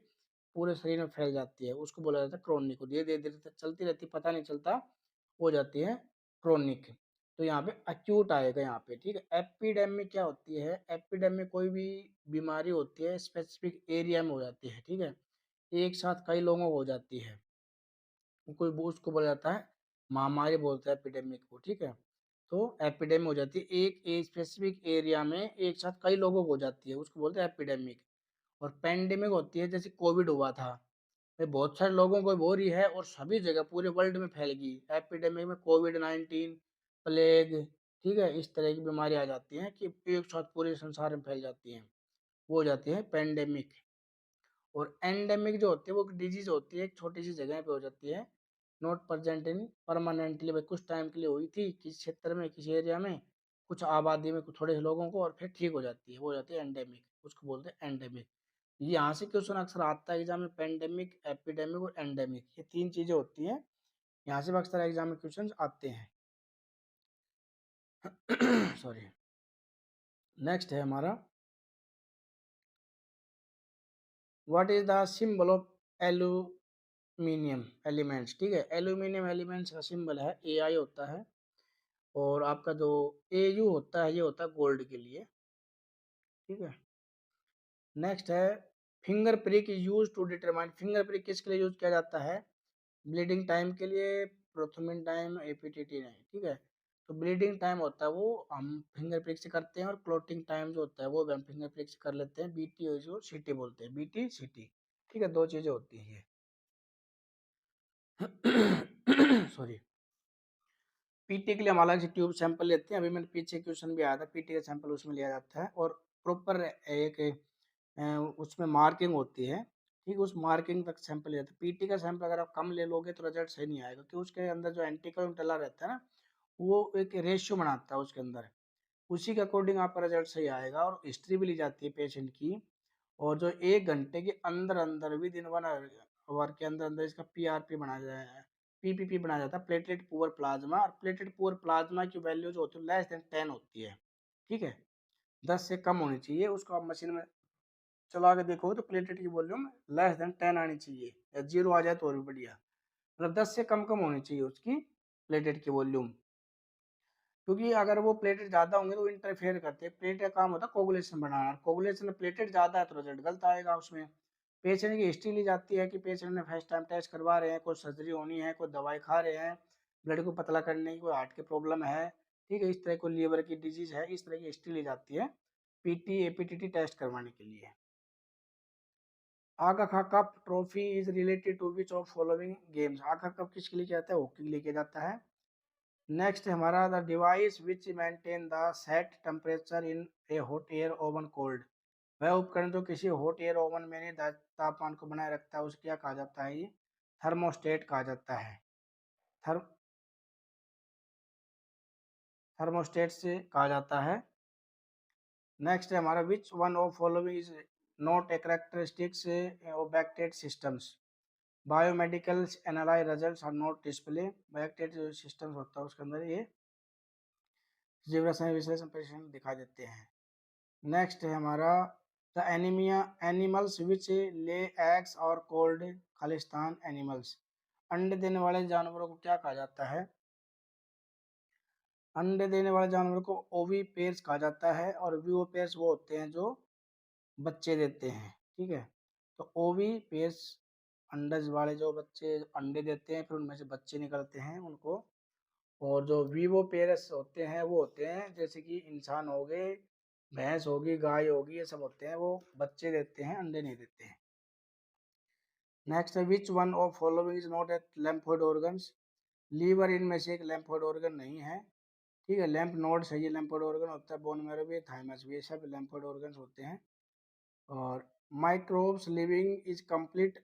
पूरे शरीर में फैल जाती है, उसको बोला जाता है क्रोनिक। धीरे धीरे धीरे तक चलती रहती, पता नहीं चलता, हो जाती है क्रोनिक। तो यहाँ पे अक्यूट आएगा यहाँ पे। ठीक है, एपिडेमिक क्या होती है? एपिडेमिक कोई भी बीमारी होती है स्पेसिफिक एरिया में हो जाती है। ठीक है, एक साथ कई लोगों को हो जाती है, कोई उसको बोला जाता है महामारी बोलते हैं एपिडेमिक को। ठीक है, तो एपिडेमिक हो जाती है एक स्पेसिफिक एरिया में एक साथ कई लोगों को हो जाती है, उसको बोलते हैं एपिडेमिक। और पेंडेमिक होती है जैसे कोविड हुआ था, भाई बहुत सारे लोगों को हो रही है और सभी जगह पूरे वर्ल्ड में फैल गई। एपिडेमिक में कोविड 19, प्लेग, ठीक है, इस तरह की बीमारी आ जाती हैं कि एक साथ पूरे संसार में फैल जाती हैं, वो हो जाती है पेंडेमिक। और एंडेमिक जो होती है वो डिजीज होती है एक छोटी सी जगह पे हो जाती है, नॉट प्रेजेंट इन परमानेंटली, भाई कुछ टाइम के लिए हुई थी किसी क्षेत्र में किसी एरिया में कुछ आबादी में कुछ थोड़े से लोगों को, और फिर ठीक हो जाती है, वो हो जाती है एंडेमिक, उसको बोलते हैं एंडेमिक। ये यहाँ से क्वेश्चन अक्सर आता है एग्जाम में, पेंडेमिक, एपिडेमिक और एंडेमिक, ये तीन चीजें होती हैं, यहाँ से अक्सर एग्जाम में क्वेश्चन आते हैं। सॉरी, नेक्स्ट है हमारा, what is the symbol of aluminium elements? ठीक है, एल्यूमिनियम एलिमेंट्स का सिंबल है AI होता है, और आपका जो AU होता है ये होता है गोल्ड के लिए। ठीक है, नेक्स्ट है, finger prick use to determine, finger prick किसके लिए यूज किया जाता है? ब्लीडिंग टाइम के लिए, प्रोथमिन टाइम, APTT नहीं। ठीक है, तो ब्लीडिंग टाइम होता है वो हम फिंगर प्रिक से करते हैं, और क्लोटिंग टाइम जो होता है वो भी हम फिंगर प्रिक से कर लेते हैं, BT और जो CT बोलते हैं, BT CT। ठीक है, दो चीजें होती हैं ये। सॉरी, पीटी के लिए हम अलग से ट्यूब सैंपल लेते हैं, अभी मैंने पीछे क्वेश्चन भी आया था, पीटी का सैंपल उसमें लिया जाता है, और प्रॉपर एक उसमें मार्किंग होती है। ठीक, उस मार्किंग तक सैंपल लिया जाता है। पीटी का सैंपल अगर आप कम ले लोगे तो रिजल्ट सही नहीं आएगा, क्योंकि उसके अंदर जो एंटीकोम डला रहता है ना, वो एक रेशियो बनाता है उसके अंदर, उसी के अकॉर्डिंग आपका रिजल्ट सही आएगा। और हिस्ट्री भी ली जाती है पेशेंट की, और जो 1 घंटे के अंदर अंदर विद इन 1 आवर के अंदर अंदर इसका PRP बनाया जाता है, PPP बनाया जाता है, प्लेटलेट पुअर प्लाज्मा। और प्लेटलेट पुअर प्लाज्मा की वैल्यू जो होती है <10 होती है। ठीक है, 10 से कम होनी चाहिए, उसको आप मशीन में चला के देखो तो प्लेटलेट की वॉल्यूम <10 आनी चाहिए, या 0 आ जाए तो और भी बढ़िया, मतलब 10 से कम कम होनी चाहिए उसकी प्लेटलेट की वॉल्यूम। क्योंकि अगर वो प्लेटेट ज्यादा होंगे तो इंटरफेयर करते हैं, प्लेट का काम होता है कोगुलेशन बढ़ाना, कोगुलेशन में प्लेटेट ज्यादा है तो रिजल्ट गलत आएगा उसमें। पेशेंट की हिस्ट्री ली जाती है कि पेशेंट ने फर्स्ट टाइम टेस्ट करवा रहे हैं, कोई सर्जरी होनी है, कोई दवाई खा रहे हैं ब्लड को पतला करने की, कोई हार्ट की प्रॉब्लम है, ठीक है, इस तरह कोई लीवर की डिजीज है, इस तरह की हिस्ट्री ली जाती है PT APTT टेस्ट करवाने के लिए। Aga Khan cup trophy is related to which of following games? Aga cup किसके लिए कहता है? हॉकी के लिए किया जाता है। नेक्स्ट है हमारा, the device which maintain the set temperature in A hot air oven cold. वह उपकरण जो किसी हॉट एयर ओवन में तापमान को बनाए रखता है उसे क्या कहा जाता है? ये थर्मोस्टेट कहा जाता है। थर्म थर्मोस्टेट से कहा जाता है। नेक्स्ट है हमारा which one of following is not a characteristics of batched systems. Biomedical analyse results are not display. Batched जो सिस्टम्स होता है उसके अंदर ये जीव रसायन विश्लेषण परीक्षण दिखा देते हैं। नेक्स्ट है हमारा the anaemia animals which lay eggs और कोल्ड खालिस्तान एनिमल्स। अंडे देने वाले जानवरों को क्या कहा जाता है? अंडे देने वाले जानवरों को ओवी पेयर्स कहा जाता है, और वीओ पेयर्स वो होते हैं जो बच्चे देते हैं। ठीक है, तो ओवी पेयर्स अंडे वाले जो बच्चे अंडे देते हैं फिर उनमें से बच्चे निकलते हैं उनको, और जो वीवो पेयर्स होते हैं वो होते हैं जैसे कि इंसान हो गए, भैंस होगी, गाय होगी, ये सब होते हैं वो बच्चे देते हैं, अंडे नहीं देते हैं। नेक्स्ट है which one of following is not a lymphoid organs. Liver इनमें से एक लैम्फोइड ऑर्गन नहीं है। ठीक है, लैम्प नोड्स है, ये लैम्फोइड ऑर्गन होता है, बोन मैरो भी, थाइमस भी, ये सब लैम्फोइड ऑर्गन्स होते हैं। और microbes living is complete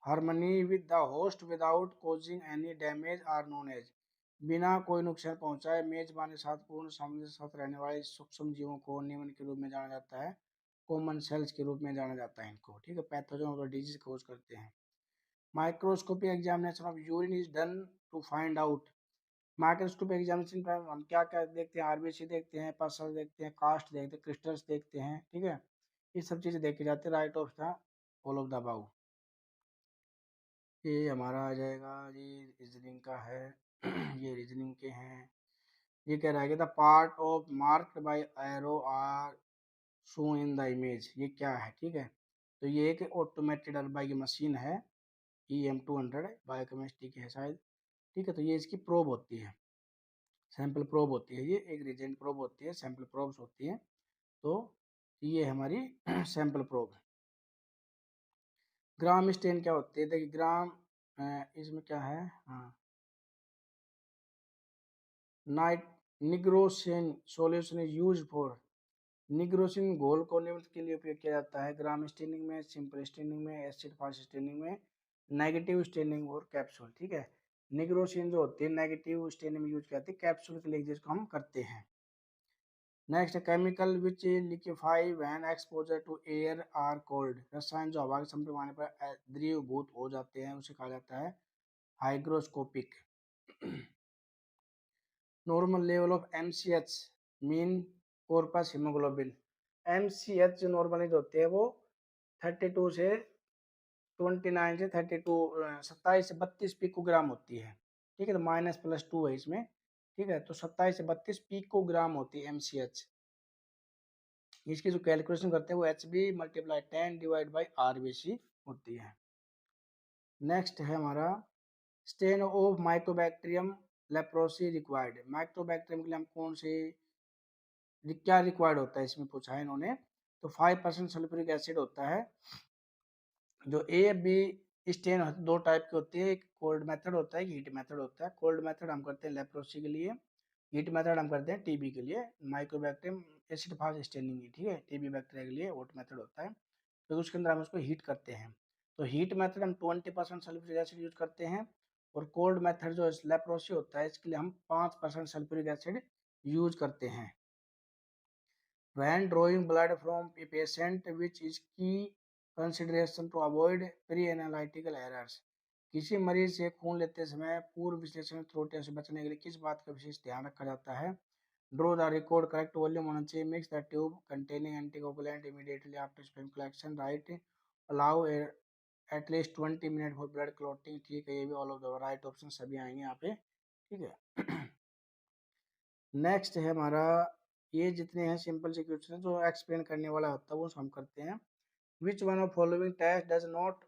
harmony with the host without causing any damage are known as. बिना कोई नुकसान पहुंचाए मेजबान के साथ पूर्ण सामंजस्य के साथ रहने वाले सूक्ष्म जीवों को निम्न के रूप में जाना जाता है, कॉमन सेल्स के रूप में जाना जाता है इनको। ठीक है, पैथोजन और डिजीज कोज करते हैं। Microscopic examination of urine is done to find out. Microscopic examination पर हम क्या क्या देखते हैं? आरबीसी देखते हैं, पल्स देखते हैं, कास्ट देखते हैं, क्रिस्टल्स देखते हैं। ठीक है, ये सब चीज़ें देखी जाती है। Right of the all of the about. ये हमारा आ जाएगा, ये रीजनिंग का है। ये रीजनिंग के हैं। ये कह रहा है कि the part of marked by arrow are shown in the image. ये क्या है? ठीक है, तो ये एक ऑटोमेटेड बाई मशीन है, EM200 बायोकेमिस्ट्री की है शायद। ठीक है, तो ये इसकी प्रोब होती है, सैंपल प्रोब होती है। ये एक रिजेंट प्रोब होती है, सैंपल प्रोब्स होती हैं। तो ये हमारी सैंपल प्रोब। ग्राम स्टेन क्या होती है? देखिए ग्राम इसमें क्या है, हाँ, night nigrosin solution is use for. Nigrosin घोल को निम्न के लिए उपयोग किया जाता है ग्राम स्टेनिंग में, सिंपल स्टेनिंग में, एसिड फास्ट स्टेनिंग में, नेगेटिव स्टेनिंग और कैप्सूल। ठीक है, निग्रोसिन जो होती है नेगेटिव स्टेनिंग में यूज की जाती है, कैप्सूल के लिए जिसको हम करते हैं। Next chemical which liquefy when exposure to air are called. रसायन जो हवा के संपर्क में आने पर द्रवीभूत हो जाते हैं उसे कहा जाता है hygroscopic. Normal level of MCH mean corpus haemoglobin. MCH जो नॉर्मली होते हैं वो 32 से 29 से 32 27 से 32 पिकोग्राम होती है। ठीक है, तो माइनस प्लस 2 है इसमें। ठीक है, तो 27 से 32 पिकोग्राम होती है MCH। इसकी जो कैलकुलेशन करते हैं वो HB multiply 10 divide by RBC होती है। नेक्स्ट है हमारा stain of microbacterium leprosy required. Microbacterium के लिए हम कौन से क्या रिक्वायर्ड होता है इसमें पूछा है इन्होंने, तो 5% सल्फ्यूरिक एसिड होता है। जो A B स्टेन दो टाइप की होती है, एक कोल्ड मेथड होता है, एक हीट मेथड होता है। कोल्ड मेथड हम करते हैं लेप्रोसी के लिए, हीट मेथड हम करते हैं TB के लिए। माइक्रोबैक्टीरियम एसिड फास्ट स्टेनिंग की, ठीक है, TB बैक्टीरिया के लिए हॉट मेथड होता है, तो उसके अंदर हम उसको हीट करते हैं। तो हीट मेथड हम 20% सल्फ्यूरिक एसिड यूज करते हैं, और कोल्ड मेथड जो लेप्रोसी होता है इसके लिए हम 5% सल्फ्यूरिक एसिड यूज करते हैं। When drawing blood from a patient, which is key consideration to avoid pre-analytical errors। किसी मरीज से खून लेते समय पूर्व विश्लेषण त्रुटियों से बचने के लिए किस बात का विशेष ध्यान रखा जाता है? Draw the record correct volume होना चाहिए, mix the tube containing anticoagulant immediately after spam collection, right, allow at least 20 minute for blood clotting. ठीक है, ये भी all of the right option सभी आएंगे यहाँ पे। ठीक है, नेक्स्ट है हमारा, ये जितने हैं सिंपल से क्वेश्चन जो एक्सप्लेन करने वाला होता है वो हम करते हैं। Which one of following test does not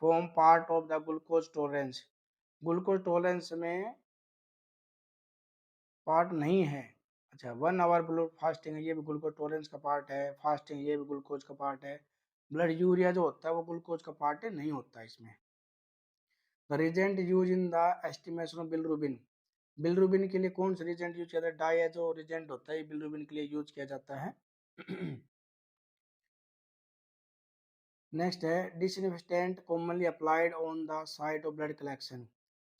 form part of the glucose tolerance. Glucose tolerance में पार्ट नहीं है। अच्छा, 1 आवर ब्लड फास्टिंग, ये भी ग्लूकोज टॉलरेंस का पार्ट है। फास्टिंग, ये भी ग्लूकोज का पार्ट है। ब्लड यूरिया जो होता है वो ग्लूकोज का पार्ट है, नहीं होता इसमें। The reagent use in the estimation of bilirubin. Bilirubin के लिए कौन सा रिजेंट यूज किया जाता है? डाई जो रिजेंट होता है बिलरुबिन के लिए यूज किया जाता है। नेक्स्ट है disinfectant commonly applied on the site of blood collection.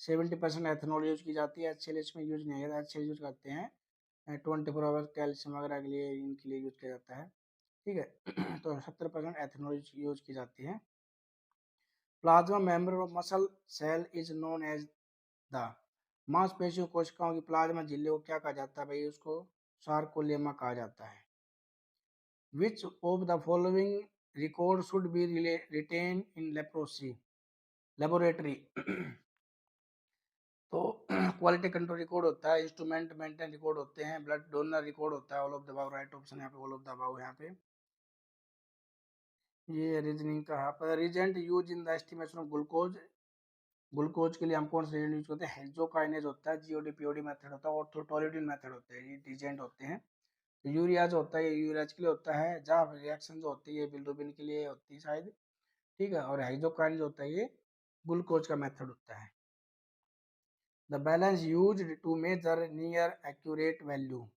70% ethanol use की जाती है, HCl इसमें यूज नहीं है, HCl यूज करते हैं 24 आवर कैल्शियम वगैरह के लिए इनके लिए यूज किया जाता है, ठीक है। तो 70% एथेनॉल यूज की जाती है। Plasma membrane of muscle cell is known as the, मांसपेशियों कोशिकाओं की प्लाज्मा झिल्ली को क्या कहा जाता है भाई, उसको सार्कोलेमा कहा जाता है। Which of the following record should be written in laboratory. तो क्वालिटी कंट्रोल रिकॉर्ड होता है, इंस्ट्रूमेंट मेंटेन रिकॉर्ड होते हैं, ब्लड डोनर रिकॉर्ड होता है, all of the above right option यहाँ पे, ऑल ऑफ द अबव यहाँ पे। ये रीजनिंग का है पर reagent use in the estimation of glucose, glucose के लिए हम कौन सा रिजेंट यूज करते हैं, हेक्सोकाइनेज होता है, जीओडी पीओडी मेथड होता है, ऑर्थोटोलिडीन मेथड होते हैं, ये रिजेंट होते हैं। तो यूरिया जो होता है ये यूरियाज के लिए होता है, जहाँ रिएक्शन जो होती है बिल्डोबिन के लिए होती है शायद, ठीक है। और हेक्सोकाइनेज होता है ये ग्लूकोज का मेथड होता है। The balance used to measure near accurate value,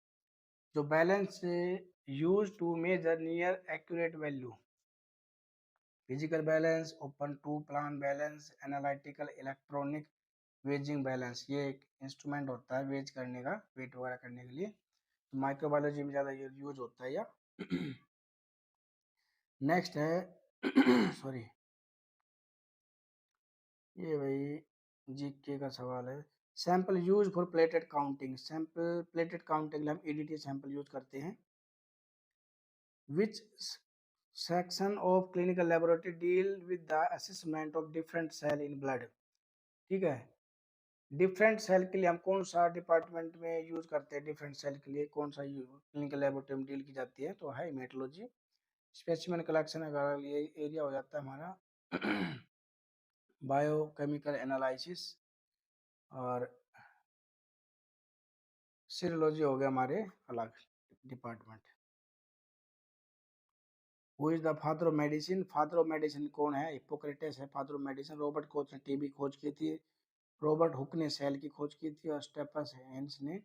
जो balance use to measure near accurate value, physical balance, open to plan balance, analytical electronic weighing balance, ये एक इंस्ट्रूमेंट होता है वेज करने का, वेट वगैरह करने के लिए। माइक्रोबायोलॉजी में ज़्यादा यूज होता है या नेक्स्ट है सॉरी, ये भाई जीके का सवाल है। Sample use for platelet counting, sample platelet counting हम ईडीटी सैंपल यूज करते हैं। Which section of clinical laboratory deal with the assessment of different cell in blood, ठीक है। डिफरेंट सेल के लिए हम कौन सा डिपार्टमेंट में यूज करते हैं, डिफरेंट सेल के लिए कौन सा क्लिनिकल लेबोरेटरी में डील की जाती है, तो है हेमेटोलॉजी। स्पेसिमेन कलेक्शन अगर ये एरिया हो जाता है हमारा बायोकेमिकल एनालिसिस, और सीरोलॉजी हो गया हमारे अलग department. Who is the father of medicine, father of medicine कौन है, हिप्पोक्रेटिस है father of medicine. Robert Koch ने टीबी खोज की थी, रॉबर्ट हुक ने सेल की खोज की थी, और स्टेफस हेंस ने,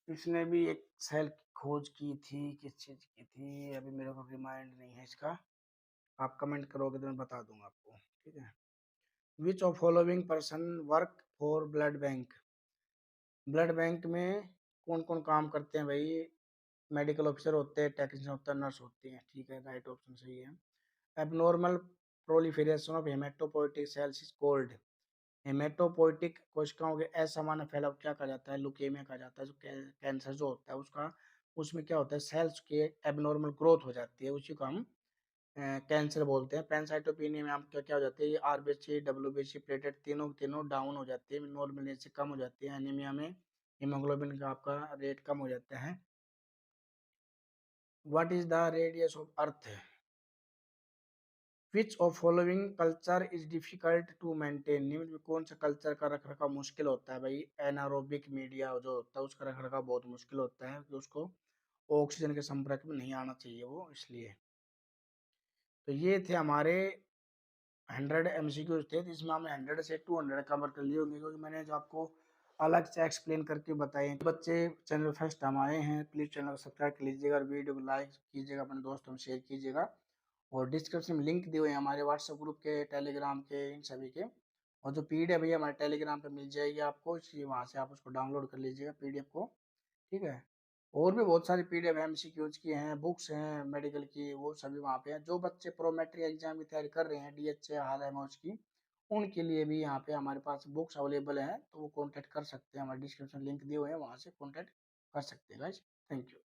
इसने भी एक सेल की खोज की थी, किस चीज की थी अभी मेरे को रिमाइंड नहीं है इसका, आप कमेंट करोगे तो मैं बता दूंगा आपको, ठीक है। Which of following person work for blood bank, blood bank में कौन कौन काम करते हैं भाई, मेडिकल ऑफिसर होते हैं, टेक्नीशियन होता है, नर्स होती हैं, ठीक है, राइट ऑप्शन सही है। Abnormal proliferation of haematopoietic cells is called, haematopoietic कोशिकाओं के असामान्य फैलाव क्या कहा जाता है, लुकेमिया कहा जाता है। जो कैंसर जो होता है उसका, उसमें क्या होता है, सेल्स के एबनॉर्मल ग्रोथ हो जाती है, उसी को हम कैंसर बोलते हैं। पैंसाइटोपिनिया में हम क्या क्या हो जाते हैं, आरबीसी डब्ल्यूबीसी प्लेटेट तीनों तीनों डाउन हो जाती है, नॉर्मल से कम हो जाती है। एनीमिया में हीमोग्लोबिन का आपका रेट कम हो जाता है। What is the radius of earth, which of following culture is difficult to maintain, निम्न में कौन सा कल्चर का रख रखाव मुश्किल होता है भाई, एनारोबिक मीडिया जो होता है उसका रख रखाव बहुत मुश्किल होता है, कि उसको ऑक्सीजन के संपर्क में नहीं आना चाहिए वो, इसलिए। तो ये थे हमारे 100 MCQs थे, तो इसमें हमने 100 से 200 कवर कर लिए होंगे, क्योंकि मैंने जो आपको अलग से एक्सप्लेन करके बताए हैं। बच्चे चैनल फर्स्ट टाइम आए हैं, प्लीज़ चैनल को सब्सक्राइब कर लीजिएगा, और वीडियो को लाइक कीजिएगा, अपने दोस्तों में शेयर कीजिएगा, और डिस्क्रिप्शन में लिंक दिए हुए हैं हमारे व्हाट्सएप ग्रुप के, टेलीग्राम के, इन सभी के। और जो पीडीएफ है हमारे टेलीग्राम पे मिल जाएगी आपको, इसलिए वहाँ से आप उसको डाउनलोड कर लीजिएगा पीडीएफ को, ठीक है। और भी बहुत सारी पीडीएफ एमसीक्यूज की हैं, बुक्स हैं मेडिकल की, वो सभी वहाँ पे हैं। जो बच्चे प्रोमेट्री एग्जाम की तैयारी कर रहे हैं, डीएचए हाल है की, उनके लिए भी यहाँ पे हमारे पास बुक्स अवेलेबल हैं, तो वो कॉन्टेक्ट कर सकते हैं, हमारे डिस्क्रिप्शन लिंक दिए हुए हैं, वहाँ से कॉन्टेक्ट कर सकते हैं गाइज। Thank you.